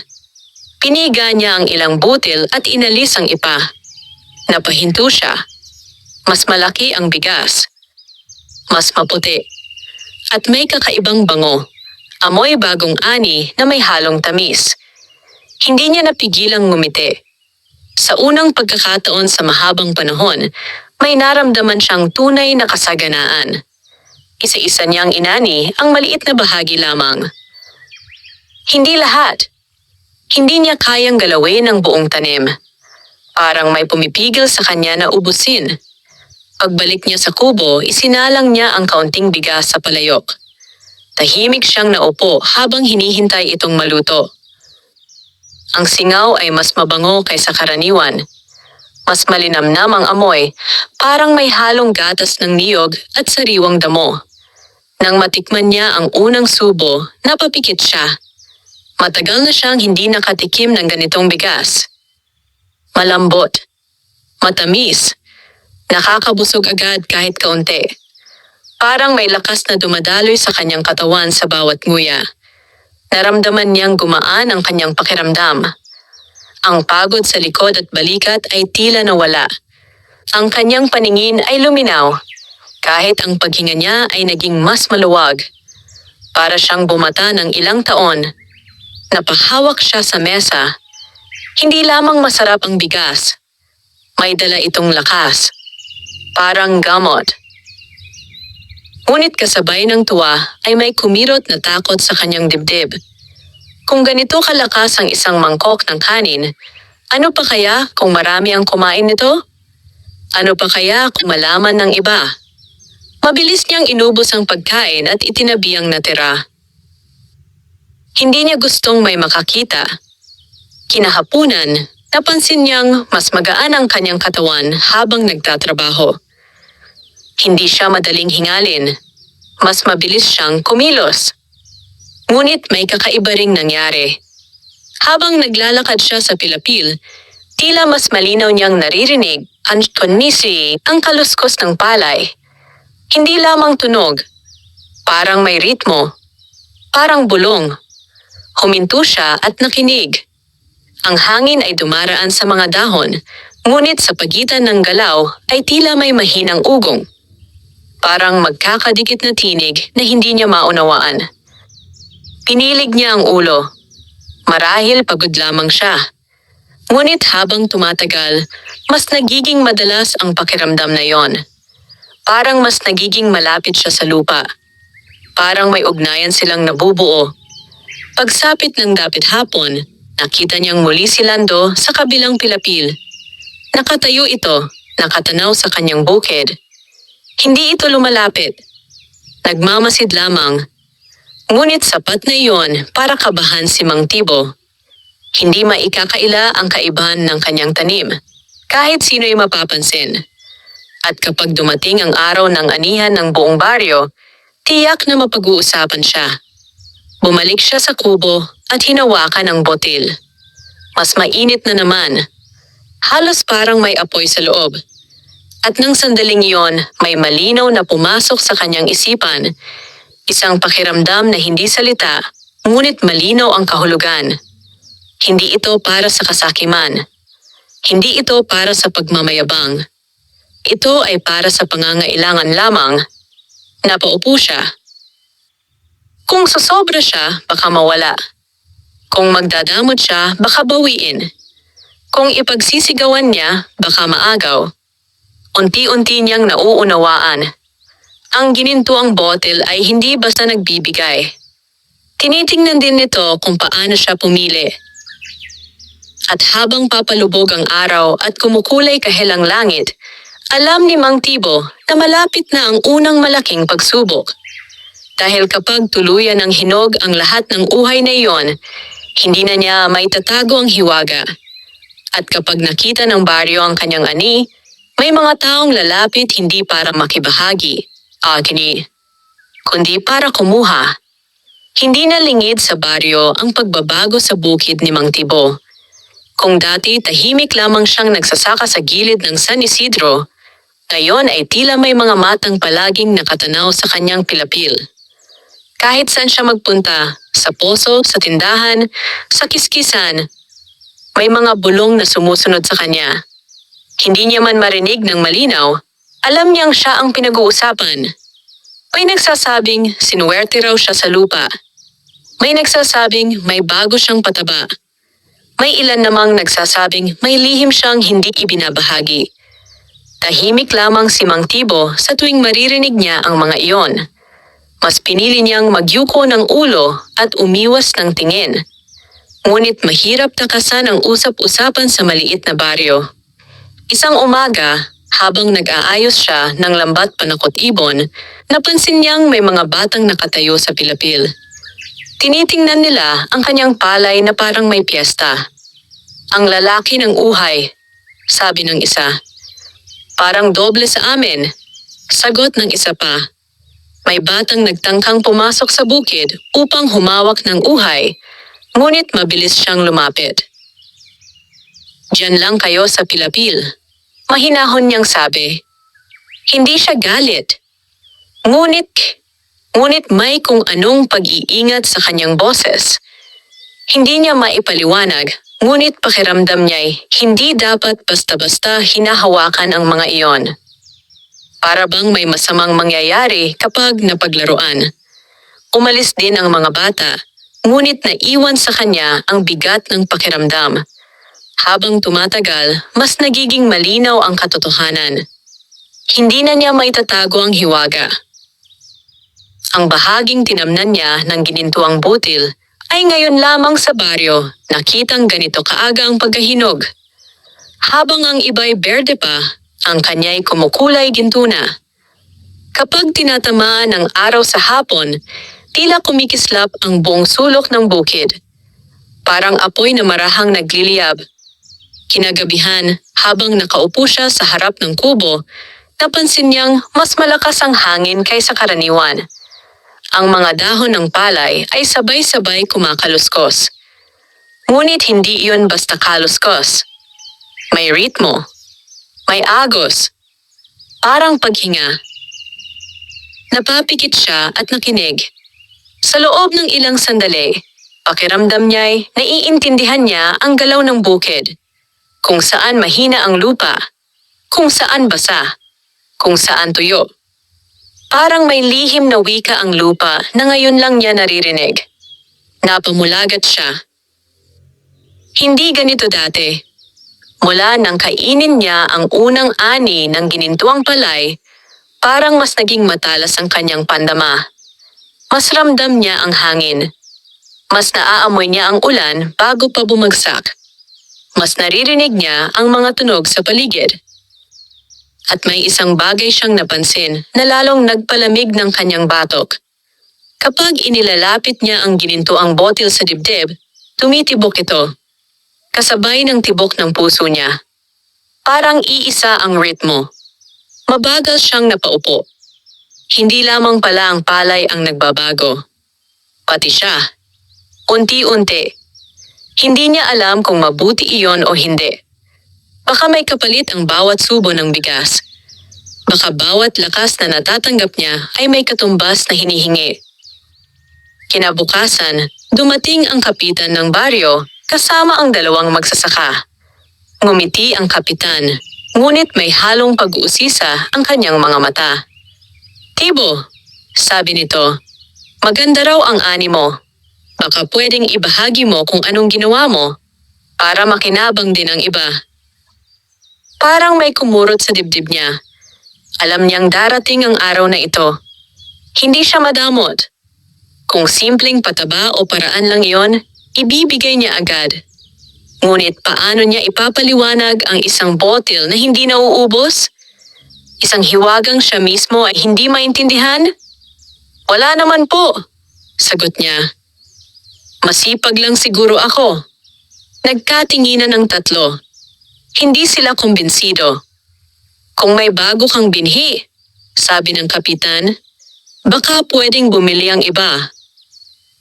Piniga niya ang ilang butil at inalis ang ipa. Napahinto siya. Mas malaki ang bigas. mas maputi. At may kakaibang bango. Amoy bagong ani na may halong tamis. Hindi niya napigilang ngumiti. Sa unang pagkakataon sa mahabang panahon, may naramdaman siyang tunay na kasaganaan. Isa-isa niyang inani ang maliit na bahagi lamang. Hindi lahat. Hindi niya kayang galawin ang buong tanim. Parang may pumipigil sa kanya na ubusin. Pagbalik niya sa kubo, isinalang niya ang kaunting bigas sa palayok. Tahimik siyang naupo habang hinihintay itong maluto. Ang singaw ay mas mabango kaysa karaniwan. Mas malinamnam ang amoy, parang may halong gatas ng niyog at sariwang damo. Nang matikman niya ang unang subo, napapikit siya. Matagal na siyang hindi nakatikim ng ganitong bigas. Malambot, matamis, nakakabusog agad kahit kaunti. Parang may lakas na dumadaloy sa kanyang katawan sa bawat nguya. Naramdaman niyang gumaan ang kanyang pakiramdam. Ang pagod sa likod at balikat ay tila nawala. Ang kanyang paningin ay luminaw. Kahit ang paghinga niya ay naging mas maluwag. Para siyang bumata ng ilang taon. Napahawak siya sa mesa. Hindi lamang masarap ang bigas. May dala itong lakas. Parang gamot. Ngunit kasabay ng tuwa ay may kumirot na takot sa kanyang dibdib. Kung ganito kalakas ang isang mangkok ng kanin, ano pa kaya kung marami ang kumain nito? Ano pa kaya kung malaman ng iba? Mabilis niyang inubos ang pagkain at itinabi ang natira. Hindi niya gustong may makakita. Kinahapunan, napansin niyang mas magaan ang kanyang katawan habang nagtatrabaho. Hindi siya madaling hingalin. Mas mabilis siyang kumilos. Ngunit may kakaiba ring nangyari. Habang naglalakad siya sa pilapil, tila mas malinaw niyang naririnig ang konisi ang kaluskos ng palay. Hindi lamang tunog. Parang may ritmo. Parang bulong. Huminto siya at nakinig. Ang hangin ay dumaraan sa mga dahon, ngunit sa pagitan ng galaw ay tila may mahinang ugong. Parang magkakadikit na tinig na hindi niya maunawaan. Pinilig niya ang ulo. Marahil pagod lamang siya. Ngunit habang tumatagal, mas nagiging madalas ang pakiramdam na yon. Parang mas nagiging malapit siya sa lupa. Parang may ugnayan silang nabubuo. Pagsapit ng dapit hapon, nakita niyang muli si Lando sa kabilang pilapil. Nakatayo ito, nakatanaw sa kanyang bukid. Hindi ito lumalapit. Nagmamasid lamang. Ngunit sapat na iyon para kabahan si Mang Tibo. Hindi maikakaila ang kaibahan ng kanyang tanim. Kahit sino'y mapapansin. At kapag dumating ang araw ng anihan ng buong baryo, tiyak na mapag-uusapan siya. Bumalik siya sa kubo at hinawakan ang botil. Mas mainit na naman. Halos parang may apoy sa loob. At nang sandaling iyon, may malinaw na pumasok sa kanyang isipan. Isang pakiramdam na hindi salita, ngunit malinaw ang kahulugan. Hindi ito para sa kasakiman. Hindi ito para sa pagmamayabang. Ito ay para sa pangangailangan lamang. Napaupo siya. Kung susobra siya, baka mawala. Kung magdadamot siya, baka bawiin. Kung ipagsisigawan niya, baka maagaw. Unti-unti niyang nauunawaan. Ang ginintuang botel ay hindi basta nagbibigay. Tinitingnan din nito kung paano siya pumili. At habang papalubog ang araw at kumukulay kahilang langit, alam ni Mang Tibo na malapit na ang unang malaking pagsubok. Dahil kapag tuluyan ng hinog ang lahat ng uhay na iyon, hindi na niya maitatago ang hiwaga. At kapag nakita ng baryo ang kanyang ani, may mga taong lalapit hindi para makibahagi, kundi para kumuha. Hindi na lingid sa baryo ang pagbabago sa bukid ni Mang Tibo. Kung dati tahimik lamang siyang nagsasaka sa gilid ng San Isidro, ngayon ay tila may mga matang palaging nakatanaw sa kanyang pilapil. Kahit saan siya magpunta, sa poso, sa tindahan, sa kiskisan, may mga bulong na sumusunod sa kanya. Hindi niya man marinig ng malinaw, alam niyang siya ang pinag-uusapan. May nagsasabing sinuwerte raw siya sa lupa. May nagsasabing may bago siyang pataba. May ilan namang nagsasabing may lihim siyang hindi ibinabahagi. Tahimik lamang si Mang Tibo sa tuwing maririnig niya ang mga iyon. Mas pinili niyang magyuko ng ulo at umiwas ng tingin. Ngunit mahirap takasan ang usap-usapan sa maliit na baryo. Isang umaga, habang nag-aayos siya ng lambat panakot-ibon, napansin niyang may mga batang nakatayo sa pilapil. Tinitingnan nila ang kanyang palay na parang may piyesta. Ang lalaki ng uhay, sabi ng isa. Parang doble sa amin, sagot ng isa pa. May batang nagtangkang pumasok sa bukid upang humawak ng uhay, ngunit mabilis siyang lumapit. Diyan lang kayo sa pilapil. Mahinahon niyang sabi. Hindi siya galit. Ngunit may kung anong pag-iingat sa kanyang boses. Hindi niya maipaliwanag, ngunit pakiramdam niya'y hindi dapat basta-basta hinahawakan ang mga iyon. Para bang may masamang mangyayari kapag napaglaruan. Umalis din ang mga bata, ngunit naiwan sa kanya ang bigat ng pakiramdam. Habang tumatagal, mas nagiging malinaw ang katotohanan. Hindi na niya maitatago ang hiwaga. Ang bahaging tinamnan niya ng ginintuang butil ay ngayon lamang sa baryo nakitang ganito kaaga ang pagkahinog. Habang ang iba'y berde pa, ang kanya'y kumukulay ginto na. Kapag tinatamaan ng araw sa hapon, tila kumikislap ang buong sulok ng bukid. Parang apoy na marahang nagliliyab. Kinagabihan, habang nakaupo siya sa harap ng kubo, napansin niyang mas malakas ang hangin kaysa karaniwan. Ang mga dahon ng palay ay sabay-sabay kumakaluskos. Ngunit hindi iyon basta kaluskos. May ritmo. May agos. Parang paghinga. Napapikit siya at nakinig. Sa loob ng ilang sandali, pakiramdam niya'y naiintindihan niya ang galaw ng bukid. Kung saan mahina ang lupa, kung saan basa, kung saan tuyo. Parang may lihim na wika ang lupa na ngayon lang niya naririnig. Napamulagat siya. Hindi ganito dati. Mula nang kainin niya ang unang ani ng ginintuang palay, parang mas naging matalas ang kanyang pandama. Mas ramdam niya ang hangin. Mas naaamoy niya ang ulan bago pa bumagsak. Mas naririnig niya ang mga tunog sa paligid. At may isang bagay siyang napansin na lalong nagpalamig ng kanyang batok. Kapag inilalapit niya ang ginintuang botil sa dibdib, tumitibok ito. Kasabay ng tibok ng puso niya. Parang iisa ang ritmo. Mabagal siyang napaupo. Hindi lamang pala ang palay ang nagbabago. Pati siya. Unti-unti. Hindi niya alam kung mabuti iyon o hindi. Baka may kapalit ang bawat subo ng bigas. Baka bawat lakas na natatanggap niya ay may katumbas na hinihingi. Kinabukasan, dumating ang kapitan ng baryo kasama ang dalawang magsasaka. Ngumiti ang kapitan, ngunit may halong pag-uusisa ang kanyang mga mata. Tibo, sabi nito, maganda raw ang ani mo. Baka pwedeng ibahagi mo kung anong ginawa mo para makinabang din ang iba. Parang may kumurot sa dibdib niya. Alam niyang darating ang araw na ito. Hindi siya madamot. Kung simpleng pataba o paraan lang iyon, ibibigay niya agad. Ngunit paano niya ipapaliwanag ang isang botil na hindi nauubos? Isang hiwagang siya mismo ay hindi maintindihan? Wala naman po, sagot niya. Masipag lang siguro ako. Nagkatinginan ng tatlo. Hindi sila kumbinsido. Kung may bago kang binhi, sabi ng kapitan, baka pwedeng bumili ang iba.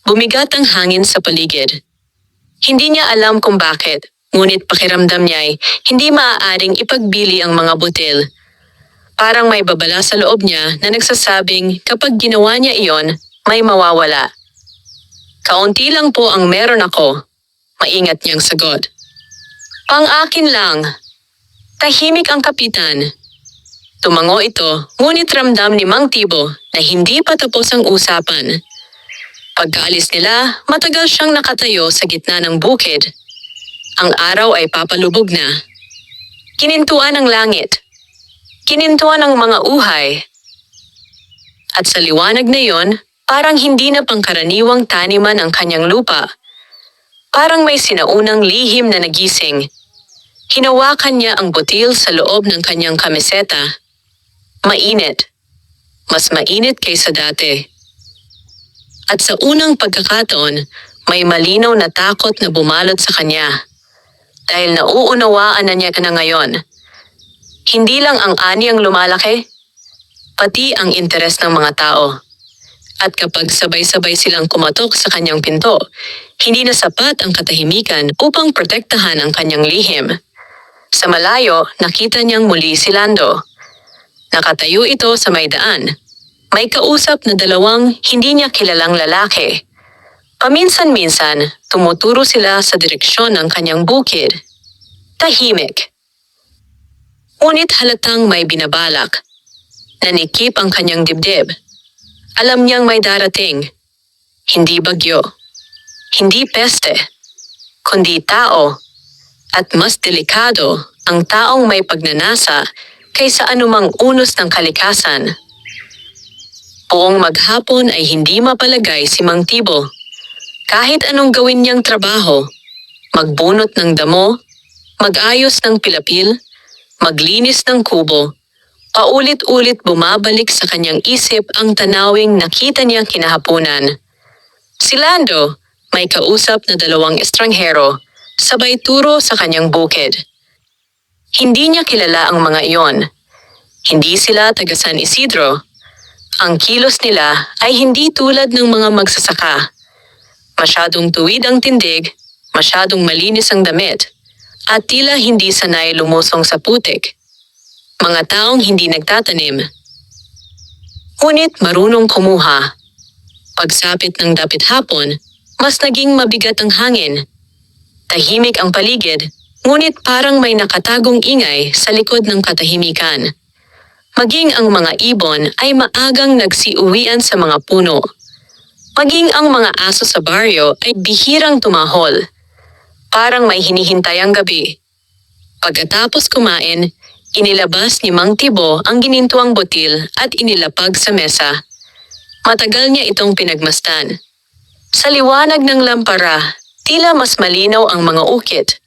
Bumigat ang hangin sa paligid. Hindi niya alam kung bakit, ngunit pakiramdam niya'y hindi maaaring ipagbili ang mga butil. Parang may babala sa loob niya na nagsasabing kapag ginawa niya iyon, may mawawala. Kaunti lang po ang meron ako, maingat niyang sagot. Pang-akin lang. Tahimik ang kapitan. Tumango ito, ngunit ramdam ni Mang Tibo na hindi pa tapos ang usapan. Pagkaalis nila, matagal siyang nakatayo sa gitna ng bukid. Ang araw ay papalubog na. Kinintuan ang langit. Kinintuan ang mga uhay. At sa liwanag na yon, parang hindi na pangkaraniwang taniman ang kanyang lupa. Parang may sinaunang lihim na nagising. Hinawakan niya ang butil sa loob ng kanyang kamiseta. Mainit. Mas mainit kaysa dati. At sa unang pagkakataon, may malinaw na takot na bumalot sa kanya. Dahil nauunawaan na niya na ngayon. Hindi lang ang ani ang lumalaki, pati ang interes ng mga tao. At kapag sabay-sabay silang kumatok sa kanyang pinto, hindi na sapat ang katahimikan upang protektahan ang kanyang lihim. Sa malayo, nakita niyang muli si Lando. Nakatayo ito sa may daan. May kausap na dalawang hindi niya kilalang lalaki. Paminsan-minsan, tumuturo sila sa direksyon ng kanyang bukid. Tahimik. Ngunit halatang may binabalak. Nanikip ang kanyang dibdib. Alam niyang may darating. Hindi bagyo. Hindi peste. Kundi tao. At mas delikado ang taong may pagnanasa kaysa anumang unos ng kalikasan. Buong maghapon ay hindi mapalagay si Mang Tibo. Kahit anong gawin niyang trabaho, magbunot ng damo, mag-ayos ng pilapil, maglinis ng kubo, paulit-ulit bumabalik sa kanyang isip ang tanawing nakita niyang kinahapunan. Si Lando, may kausap na dalawang estranghero, sabay turo sa kanyang bukid. Hindi niya kilala ang mga iyon. Hindi sila taga San Isidro. Ang kilos nila ay hindi tulad ng mga magsasaka. Masyadong tuwid ang tindig, masyadong malinis ang damit, at tila hindi sanay lumusong sa putik. Mga taong hindi nagtatanim. Ngunit marunong kumuha. Pagsapit ng dapit hapon, mas naging mabigat ang hangin. Tahimik ang paligid, ngunit parang may nakatagong ingay sa likod ng katahimikan. Maging ang mga ibon ay maagang nagsiuwian sa mga puno. Maging ang mga aso sa baryo ay bihirang tumahol. Parang may hinihintay ang gabi. Pagkatapos kumain, inilabas ni Mang Tibo ang ginintuang butil at inilapag sa mesa. Matagal niya itong pinagmasdan. Sa liwanag ng lampara, tila mas malinaw ang mga ukit.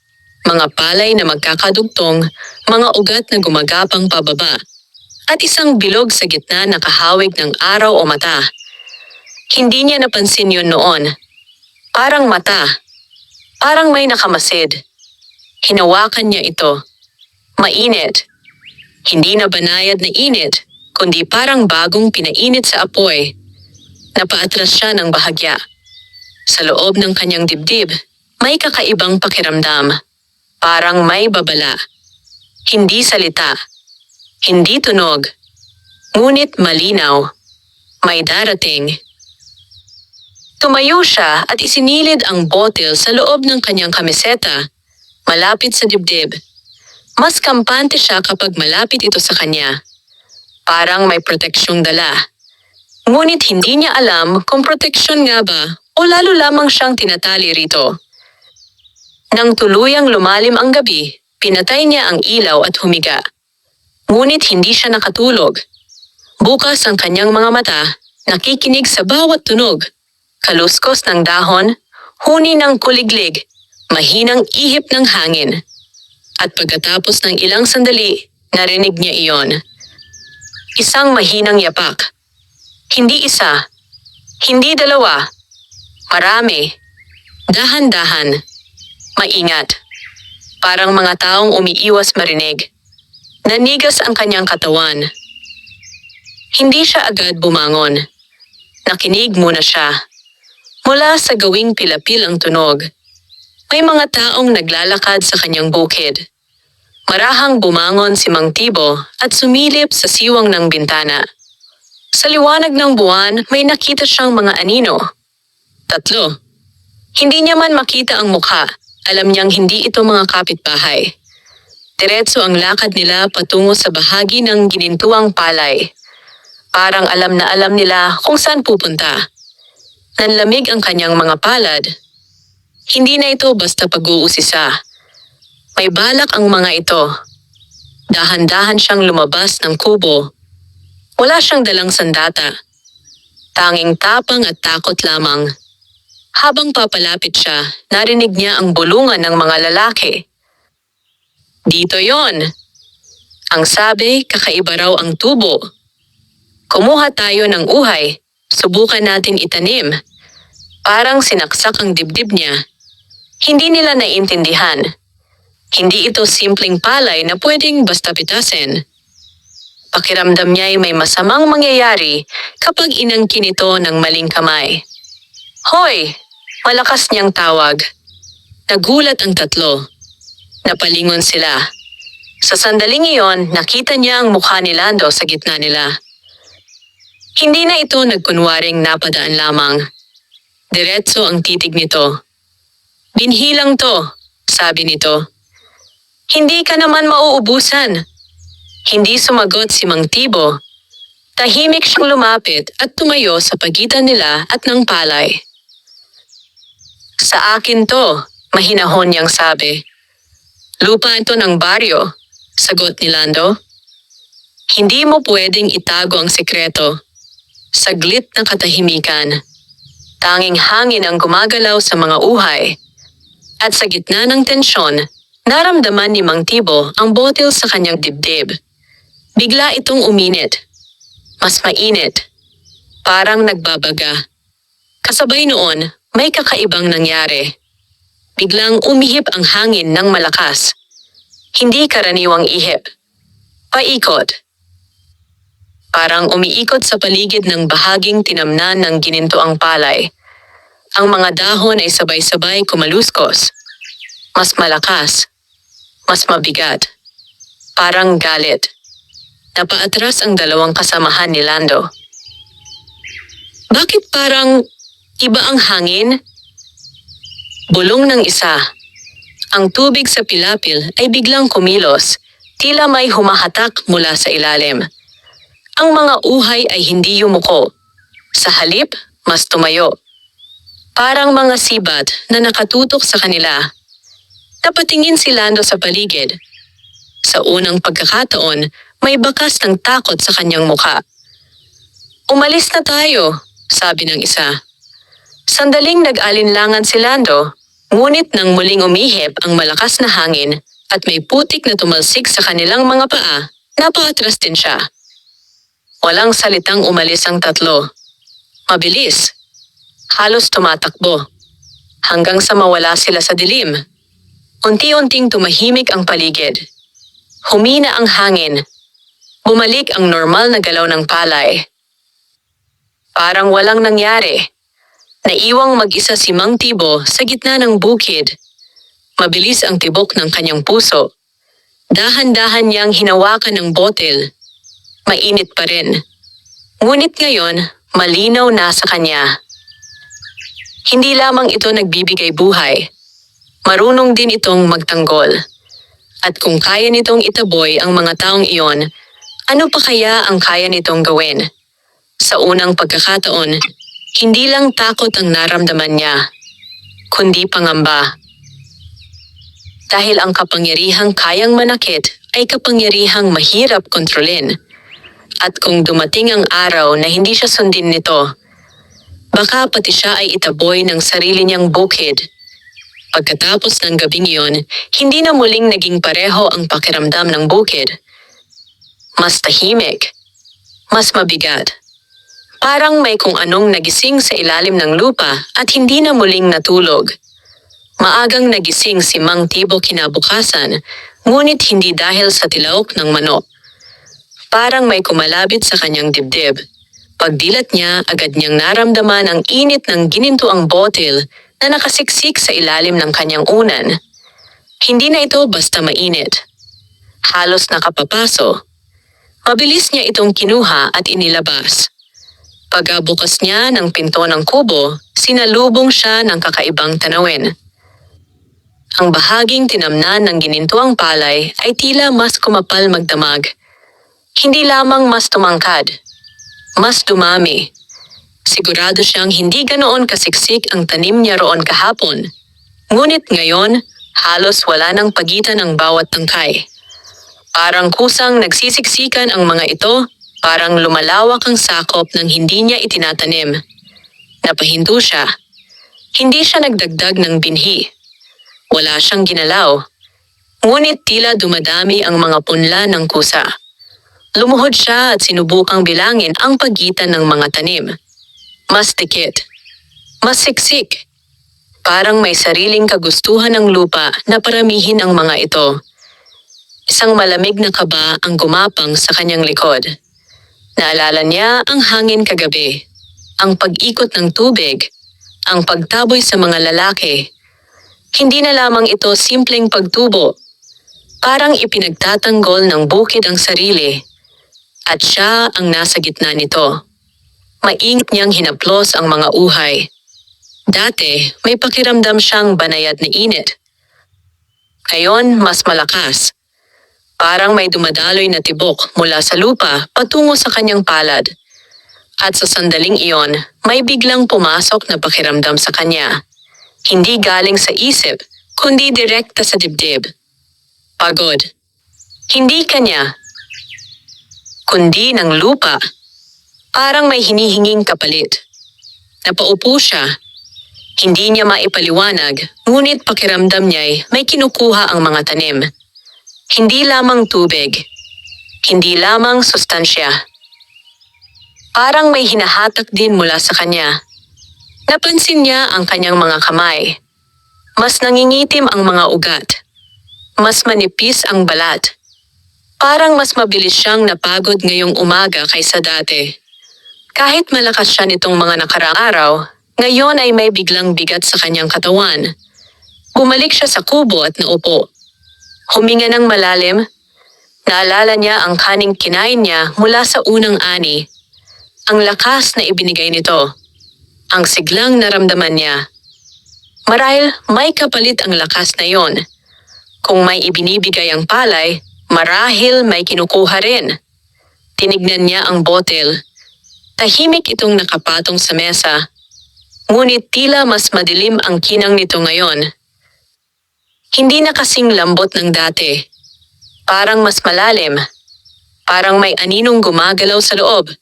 Mga palay na magkakadugtong, mga ugat na gumagapang pababa. At isang bilog sa gitna na kahawig ng araw o mata. Hindi niya napansin yun noon. Parang mata. Parang may nakamasid. Hinawakan niya ito. Mainit. Hindi na banayad na init, kundi parang bagong pinainit sa apoy. Napaatras siya ng bahagya. Sa loob ng kanyang dibdib, may kakaibang pakiramdam. Parang may babala. Hindi salita. Hindi tunog. Ngunit malinaw. May darating. Tumayo siya at isinilid ang botel sa loob ng kanyang kamiseta, malapit sa dibdib. Mas kampante siya kapag malapit ito sa kanya. Parang may proteksyong dala. Ngunit hindi niya alam kung proteksyon nga ba o lalo lamang siyang tinatali rito. Nang tuluyang lumalim ang gabi, pinatay niya ang ilaw at humiga. Ngunit hindi siya nakatulog. Bukas ang kanyang mga mata, nakikinig sa bawat tunog. Kaluskos ng dahon, huni ng kuliglig, mahinang ihip ng hangin. At pagkatapos ng ilang sandali, narinig niya iyon. Isang mahinang yapak. Hindi isa. Hindi dalawa. Marami. Dahan-dahan. Maingat. Parang mga taong umiiwas marinig. Nanigas ang kanyang katawan. Hindi siya agad bumangon. Nakinig muna siya. Mula sa gawing pilapil ang tunog. May mga taong naglalakad sa kanyang bukid. Marahang bumangon si Mang Tibo at sumilip sa siwang ng bintana. Sa liwanag ng buwan, may nakita siyang mga anino. 3. Hindi niya man makita ang mukha. Alam niyang hindi ito mga kapitbahay. Diretso ang lakad nila patungo sa bahagi ng ginintuang palay. Parang alam na alam nila kung saan pupunta. Nanlamig ang kanyang mga palad. Hindi na ito basta pag-uusisa. May balak ang mga ito. Dahan-dahan siyang lumabas ng kubo. Wala siyang dalang sandata. Tanging tapang at takot lamang. Habang papalapit siya, narinig niya ang bulungan ng mga lalaki. Dito yon. Ang sabi, kakaiba raw ang tubo. Kumuha tayo ng uhay, subukan natin itanim. Parang sinaksak ang dibdib niya. Hindi nila naiintindihan. Hindi ito simpleng palay na pwedeng basta pitasin. Pakiramdam niya ay may masamang mangyayari kapag inangkin ito ng maling kamay. Hoy! Malakas niyang tawag. Nagulat ang tatlo. Napalingon sila. Sa sandaling iyon, nakita niya ang mukha ni Lando sa gitna nila. Hindi na ito nagkunwaring napadaan lamang. Diretso ang titig nito. Binhi lang to, sabi nito. Hindi ka naman mauubusan. Hindi sumagot si Mang Tibo. Tahimik siyang lumapit at tumayo sa pagitan nila at ng palay. Sa akin to, mahinahon niyang sabi. Lupa ito ng baryo, sagot ni Lando. Hindi mo pwedeng itago ang sekreto. Saglit ng katahimikan. Tanging hangin ang gumagalaw sa mga uhay. At sa gitna ng tensyon, naramdaman ni Mang Tibo ang botil sa kanyang dibdib. Bigla itong uminit. Mas mainit. Parang nagbabaga. Kasabay noon, may kakaibang nangyari. Biglang umihip ang hangin ng malakas. Hindi karaniwang ihip. Paikot. Parang umiikot sa paligid ng bahaging tinamnan ng ginintoang palay. Ang mga dahon ay sabay-sabay kumaluskos. Mas malakas. Mas mabigat. Parang galit. Napaatras ang dalawang kasamahan ni Lando. Bakit parang iba ang hangin? Bulong ng isa. Ang tubig sa pilapil ay biglang kumilos, tila may humahatak mula sa ilalim. Ang mga uhay ay hindi yumuko. Sa halip, mas tumayo. Parang mga sibat na nakatutok sa kanila. Napatingin si Lando sa paligid. Sa unang pagkakataon, may bakas ng takot sa kanyang mukha. Umalis na tayo, sabi ng isa. Sandaling nag-alinlangan si Lando, ngunit nang muling umihip ang malakas na hangin at may putik na tumalsik sa kanilang mga paa, napaatras din siya. Walang salitang umalis ang tatlo. Mabilis. Halos tumatakbo. Hanggang sa mawala sila sa dilim. Unti-unting tumahimik ang paligid. Humina ang hangin. Bumalik ang normal na galaw ng palay. Parang walang nangyari. Naiwang mag-isa si Mang Tibo sa gitna ng bukid. Mabilis ang tibok ng kanyang puso. Dahan-dahan niyang hinawakan ang botel. Mainit pa rin. Ngunit ngayon, malinaw na sa kanya. Hindi lamang ito nagbibigay buhay. Marunong din itong magtanggol. At kung kaya nitong itaboy ang mga taong iyon, ano pa kaya ang kaya nitong gawin? Sa unang pagkakataon, hindi lang takot ang naramdaman niya, kundi pangamba. Dahil ang kapangyarihang kayang manakit ay kapangyarihang mahirap kontrolin. At kung dumating ang araw na hindi siya sundin nito, baka pati siya ay itaboy ng sarili niyang bukid. Pagkatapos ng gabing iyon, hindi na muling naging pareho ang pakiramdam ng bukid. Mas tahimik, mas mabigat. Parang may kung anong nagising sa ilalim ng lupa at hindi na muling natulog. Maagang nagising si Mang Tibo kinabukasan, ngunit hindi dahil sa tilaok ng manok. Parang may kumalabit sa kanyang dibdib. Pagdilat niya, agad niyang naramdaman ang init ng ginintuang botil na nakasiksik sa ilalim ng kanyang unan. Hindi na ito basta mainit. Halos nakapapaso. Mabilis niya itong kinuha at inilabas. Pagbukas niya ng pinto ng kubo, sinalubong siya ng kakaibang tanawin. Ang bahaging tinamnan ng ginintuang palay ay tila mas kumapal magdamag. Hindi lamang mas tumangkad, mas dumami. Sigurado siyang hindi ganoon kasiksik ang tanim niya roon kahapon. Ngunit ngayon, halos wala ng pagitan ang bawat tangkay. Parang kusang nagsisiksikan ang mga ito, parang lumalawak ang sakop ng hindi niya itinatanim. Napahinto siya. Hindi siya nagdagdag ng binhi. Wala siyang ginalaw. Ngunit tila dumadami ang mga punla ng kusa. Lumuhod siya at sinubukang bilangin ang pagitan ng mga tanim. Mas dikit. Mas siksik. Parang may sariling kagustuhan ng lupa na paramihin ang mga ito. Isang malamig na kaba ang gumapang sa kanyang likod. Naalala niya ang hangin kagabi, ang pag-ikot ng tubig, ang pagtaboy sa mga lalaki. Hindi na lamang ito simpleng pagtubo. Parang ipinagtatanggol ng bukid ang sarili. At siya ang nasa gitna nito. Maingat niyang hinaplos ang mga uhay. Dati, may pakiramdam siyang banayad na init. Ngayon, mas malakas. Parang may dumadaloy na tibok mula sa lupa patungo sa kanyang palad. At sa sandaling iyon, may biglang pumasok na pakiramdam sa kanya. Hindi galing sa isip, kundi direkta sa dibdib. Pagod. Hindi kanya, kundi ng lupa. Parang may hinihinging kapalit. Napaupo siya. Hindi niya maipaliwanag, ngunit pakiramdam niya'y may kinukuha ang mga tanim. Hindi lamang tubig. Hindi lamang sustansya. Parang may hinahatak din mula sa kanya. Napansin niya ang kanyang mga kamay. Mas nangingitim ang mga ugat. Mas manipis ang balat. Parang mas mabilis siyang napagod ngayong umaga kaysa dati. Kahit malakas siya nitong mga nakaraang araw, ngayon ay may biglang bigat sa kanyang katawan. Bumalik siya sa kubo at naupo. Huminga ng malalim. Naalala niya ang kaning kinain niya mula sa unang ani. Ang lakas na ibinigay nito. Ang siglang naramdaman niya. Marahil may kapalit ang lakas na yon. Kung may ibinibigay ang palay, marahil may kinukuha rin. Tinignan niya ang botel. Tahimik itong nakapatong sa mesa. Ngunit tila mas madilim ang kinang nito ngayon. Hindi na kasing lambot ng dati. Parang mas malalim. Parang may aninong gumagalaw sa loob.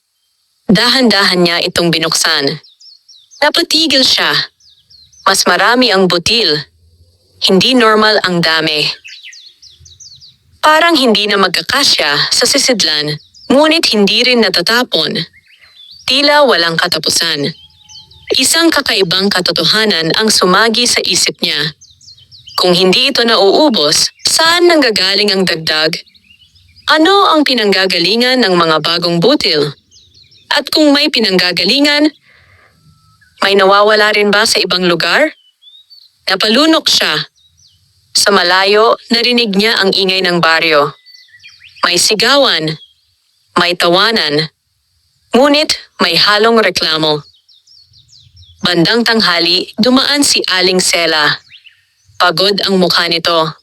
Dahan-dahan niya itong binuksan. Napatigil siya. Mas marami ang butil. Hindi normal ang dami. Parang hindi na magkakasya sa sisidlan, ngunit hindi rin natatapon. Tila walang katapusan. Isang kakaibang katotohanan ang sumagi sa isip niya. Kung hindi ito nauubos, saan nanggagaling ang dagdag? Ano ang pinanggagalingan ng mga bagong butil? At kung may pinanggagalingan, may nawawala rin ba sa ibang lugar? Napalunok siya. Sa malayo, narinig niya ang ingay ng baryo. May sigawan, may tawanan, ngunit may halong reklamo. Bandang tanghali, dumaan si Aling Sela. Pagod ang mukha nito.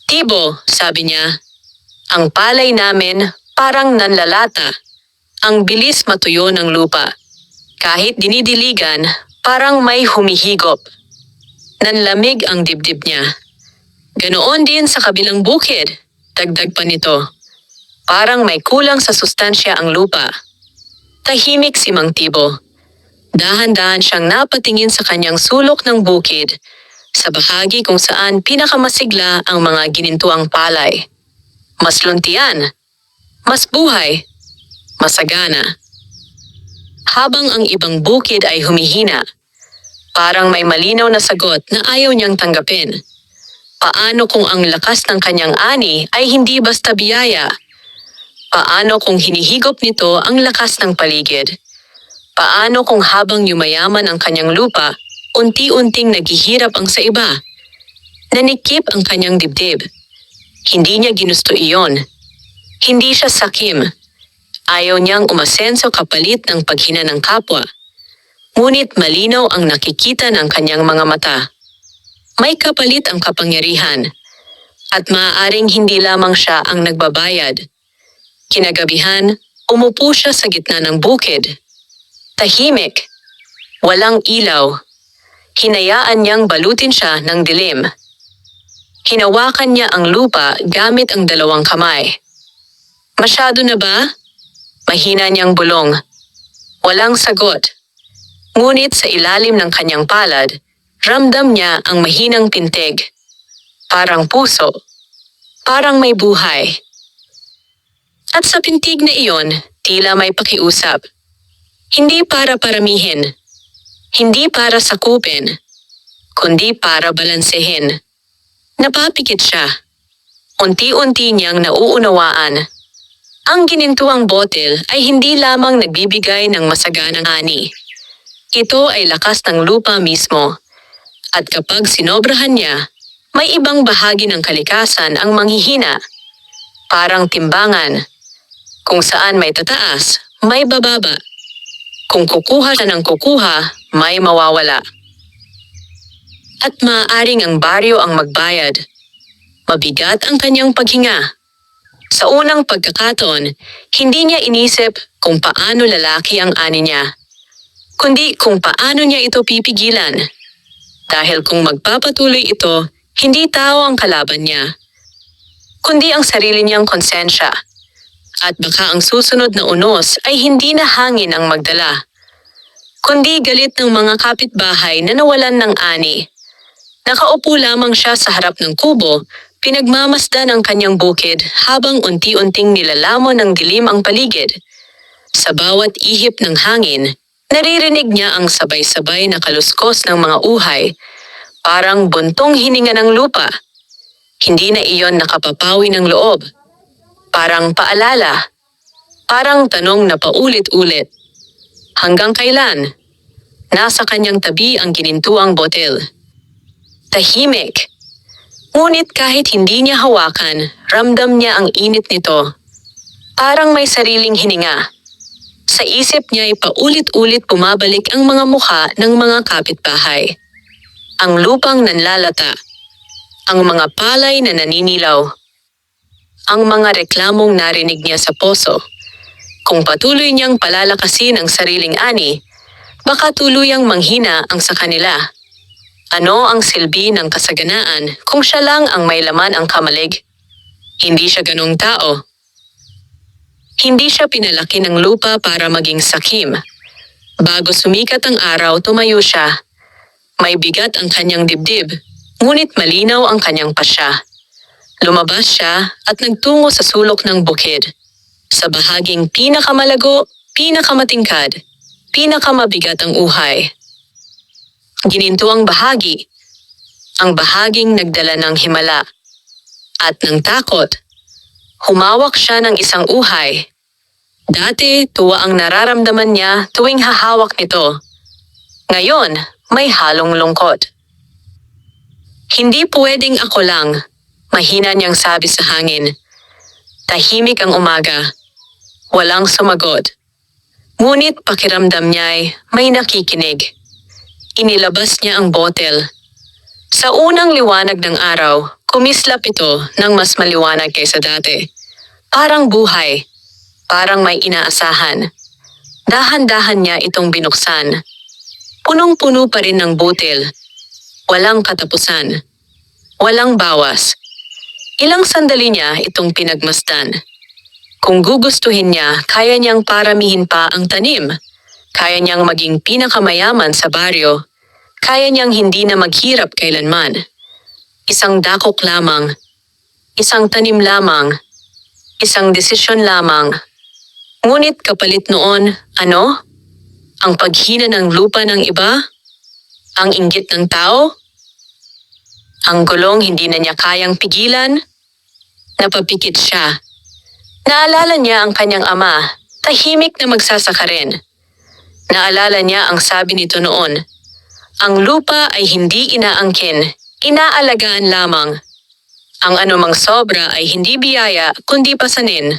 "Tibo," sabi niya, "ang palay namin parang nanlalata. Ang bilis matuyo ng lupa. Kahit dinidiligan, parang may humihigop. Nanlamig ang dibdib niya. Ganoon din sa kabilang bukid," dagdag pa nito. "Parang may kulang sa sustansya ang lupa." Tahimik si Mang Tibo. Dahan-dahan siyang napatingin sa kanyang sulok ng bukid, sa bahagi kung saan pinakamasigla ang mga ginintuang palay. Mas luntian, mas buhay, masagana. Habang ang ibang bukid ay humihina, parang may malinaw na sagot na ayaw niyang tanggapin. Paano kung ang lakas ng kanyang ani ay hindi basta biyaya? Paano kung hinihigop nito ang lakas ng paligid? Paano kung habang yumayaman ang kanyang lupa, unti-unting naghihirap ang sa iba? Nanikip ang kanyang dibdib. Hindi niya ginusto iyon. Hindi siya sakim. Ayaw niyang umasenso kapalit ng paghina ng kapwa. Ngunit malinaw ang nakikita ng kanyang mga mata. May kapalit ang kapangyarihan, at maaaring hindi lamang siya ang nagbabayad. Kinagabihan, umupo siya sa gitna ng bukid. Tahimik, walang ilaw. Hinayaan niyang balutin siya ng dilim. Hinawakan niya ang lupa gamit ang dalawang kamay. Masyado na ba? Mahina niyang bulong. Walang sagot. Ngunit sa ilalim ng kanyang palad, ramdam niya ang mahinang pintig. Parang puso. Parang may buhay. At sa pintig na iyon, tila may pakiusap. Hindi para paramihin. Hindi para sakupin. Kundi para balansehin. Napapikit siya. Unti-unti niyang nauunawaan. Ang ginintuang botel ay hindi lamang nagbibigay ng masaganang ani. Ito ay lakas ng lupa mismo. At kapag sinobrahan niya, may ibang bahagi ng kalikasan ang manghihina. Parang timbangan. Kung saan may tataas, may bababa. Kung kukuha siya ng kukuha, may mawawala. At maaaring ang baryo ang magbayad. Mabigat ang kanyang paghinga. Sa unang pagkakataon, hindi niya inisip kung paano lalaki ang ani niya, kundi kung paano niya ito pipigilan. Dahil kung magpapatuloy ito, hindi tao ang kalaban niya, kundi ang sarili niyang konsensya. At baka ang susunod na unos ay hindi na hangin ang magdala, kundi galit ng mga kapitbahay na nawalan ng ani. Nakaupo lamang siya sa harap ng kubo, pinagmamasdan ang kanyang bukid habang unti-unting nilalamon ng dilim ang paligid. Sa bawat ihip ng hangin, naririnig niya ang sabay-sabay na kaluskos ng mga uhay, parang buntong hininga ng lupa. Hindi na iyon nakapapawi ng loob. Parang paalala. Parang tanong na paulit-ulit. Hanggang kailan? Nasa kanyang tabi ang ginintuang botel. Tahimik. Ngunit kahit hindi niya hawakan, ramdam niya ang init nito. Parang may sariling hininga. Sa isip niya ay paulit-ulit bumabalik ang mga mukha ng mga kapitbahay. Ang lupang nanlalata. Ang mga palay na naninilaw. Ang mga reklamong narinig niya sa poso. Kung patuloy niyang palalakasin ang sariling ani, baka tuluyang manghina ang sa kanila. Ano ang silbi ng kasaganaan kung siya lang ang may laman ang kamalig? Hindi siya ganong tao. Hindi siya pinalaki ng lupa para maging sakim. Bago sumikat ang araw, tumayo siya. May bigat ang kanyang dibdib, ngunit malinaw ang kanyang pasya. Lumabas siya at nagtungo sa sulok ng bukid. Sa bahaging pinakamalago, pinakamatingkad, pinakamabigat ang uhay. Gininto ang bahagi, ang bahaging nagdala ng himala. At ng takot, humawak siya ng isang uhay. Dati, tuwa ang nararamdaman niya tuwing hahawak nito. Ngayon, may halong lungkot. Hindi pwedeng ako lang, mahina niyang sabi sa hangin. Tahimik ang umaga. Walang sumagot. Ngunit pakiramdam niya'y may nakikinig. Inilabas niya ang botel. Sa unang liwanag ng araw, kumislap ito ng mas maliwanag kaysa dati. Parang buhay. Parang may inaasahan. Dahan-dahan niya itong binuksan. Punong-puno pa rin ng botel. Walang katapusan. Walang bawas. Ilang sandali niya itong pinagmasdan. Kung gugustuhin niya, kaya niyang paramihin pa ang tanim. Kaya niyang maging pinakamayaman sa baryo. Kaya niyang hindi na maghirap kailanman. Isang dakok lamang. Isang tanim lamang. Isang desisyon lamang. Ngunit kapalit noon, ano? Ang paghina ng lupa ng iba? Ang inggit ng tao? Ang gulong hindi na niya kayang pigilan? Napapikit siya. Naalala niya ang kanyang ama, tahimik na magsasaka rin. Naalala niya ang sabi nito noon. Ang lupa ay hindi inaangkin, inaalagaan lamang. Ang anumang sobra ay hindi biyaya kundi pasanin.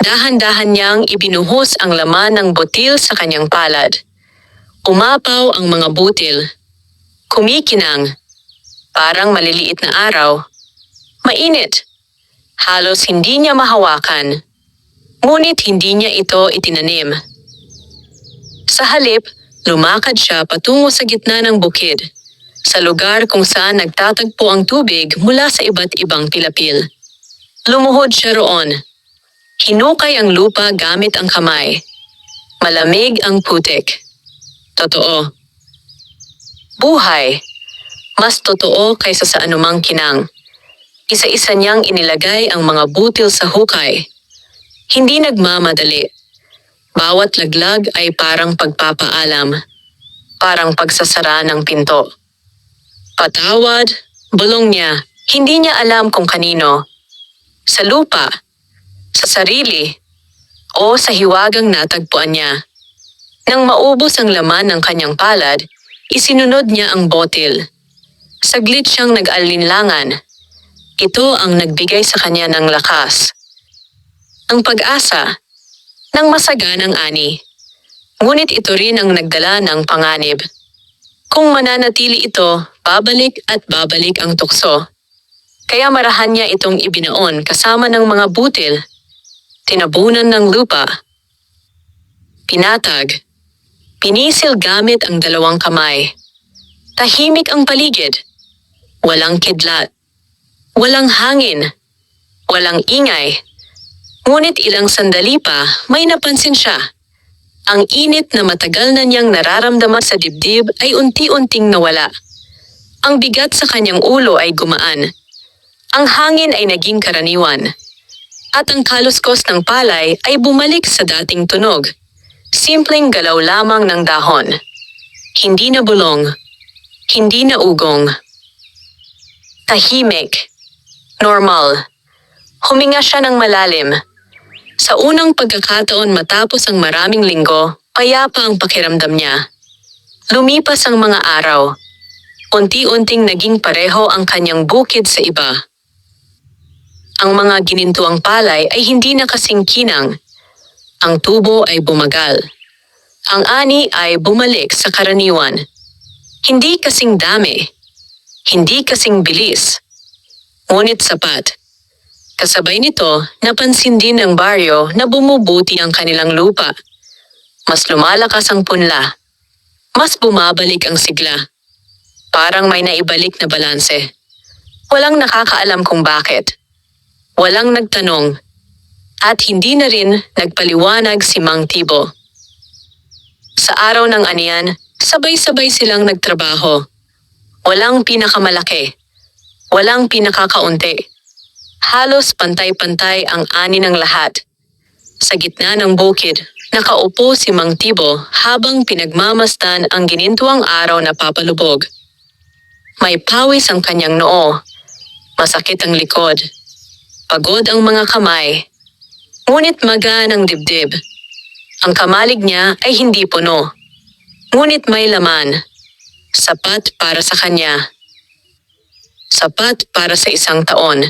Dahan-dahan niyang ibinuhos ang laman ng butil sa kanyang palad. Umapaw ang mga butil. Kumikinang. Parang maliliit na araw. Mainit. Halos hindi niya mahawakan. Ngunit hindi niya ito itinanim. Sa halip, lumakad siya patungo sa gitna ng bukid, sa lugar kung saan nagtatagpo ang tubig mula sa iba't ibang pilapil. Lumuhod siya roon. Hinukay ang lupa gamit ang kamay. Malamig ang putik. Totoo. Buhay. Mas totoo kaysa sa anumang kinang. Isa-isa niyang inilagay ang mga butil sa hukay. Hindi nagmamadali. Bawat laglag ay parang pagpapaalam. Parang pagsasara ng pinto. Patawad, bulong niya. Hindi niya alam kung kanino. Sa lupa, sa sarili, o sa hiwagang natagpuan niya. Nang maubos ang laman ng kanyang palad, isinunod niya ang botil. Saglit siyang nag-alinlangan. Ito ang nagbigay sa kanya ng lakas. Ang pag-asa ng masaganang ani. Ngunit ito rin ang nagdala ng panganib. Kung mananatili ito, babalik at babalik ang tukso. Kaya marahan niya itong ibinaon kasama ng mga butil. Tinabunan ng lupa. Pinatag. Pinisil gamit ang dalawang kamay. Tahimik ang paligid. Walang kidlat. Walang hangin. Walang ingay. Ngunit ilang sandali pa, may napansin siya. Ang init na matagal na niyang nararamdaman sa dibdib ay unti-unting nawala. Ang bigat sa kanyang ulo ay gumaan. Ang hangin ay naging karaniwan. At ang kaluskos ng palay ay bumalik sa dating tunog. Simpleng galaw lamang ng dahon. Hindi na bulong. Hindi na ugong. Tahimik. Normal. Huminga siya ng malalim. Sa unang pagkakataon matapos ang maraming linggo, payapa ang pakiramdam niya. Lumipas ang mga araw. Unti-unting naging pareho ang kanyang bukid sa iba. Ang mga ginintuang palay ay hindi na kasing kinang. Ang tubo ay bumagal. Ang ani ay bumalik sa karaniwan. Hindi kasing dami. Hindi kasing bilis. Ngunit sapat. Kasabay nito, napansin din ng baryo na bumubuti ang kanilang lupa. Mas lumalakas ang punla. Mas bumabalik ang sigla. Parang may naibalik na balanse. Walang nakakaalam kung bakit. Walang nagtanong. At hindi na rin nagpaliwanag si Mang Tibo. Sa araw ng aniyan, sabay-sabay silang nagtrabaho. Walang pinakamalaki. Walang pinakakaunti. Halos pantay-pantay ang ani ng lahat. Sa gitna ng bukid, nakaupo si Mang Tibo habang pinagmamasdan ang ginintuang araw na papalubog. May pawis ang kanyang noo. Masakit ang likod. Pagod ang mga kamay. Ngunit magaan ang dibdib. Ang kamalig niya ay hindi puno. Ngunit may laman. Sapat para sa kanya. Sapat para sa isang taon.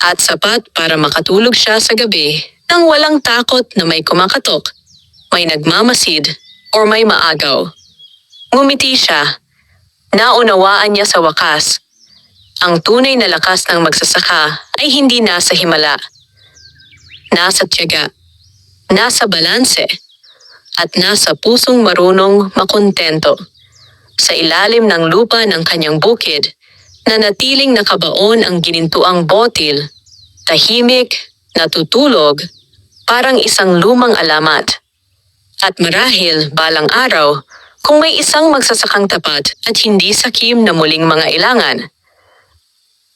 At sapat para makatulog siya sa gabi nang walang takot na may kumakatok, may nagmamasid, or may maagaw. Ngumiti siya. Naunawaan niya sa wakas. Ang tunay na lakas ng magsasaka ay hindi nasa himala. Nasa tiyaga, nasa balanse, at nasa pusong marunong makontento. Sa ilalim ng lupa ng kanyang bukid, nanatiling nakabaon ang ginintuang botil, tahimik, natutulog, parang isang lumang alamat. At marahil balang araw, kung may isang magsasakang tapat at hindi sakim na muling mga ilangan,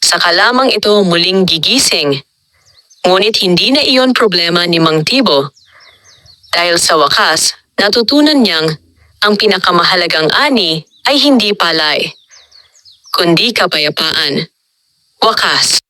saka lamang ito muling gigising. Ngunit hindi na iyon problema ni Mang Tibo. Dahil sa wakas, natutunan niyang ang pinakamahalagang ani ay hindi palay, kundi kapayapaan. Wakas.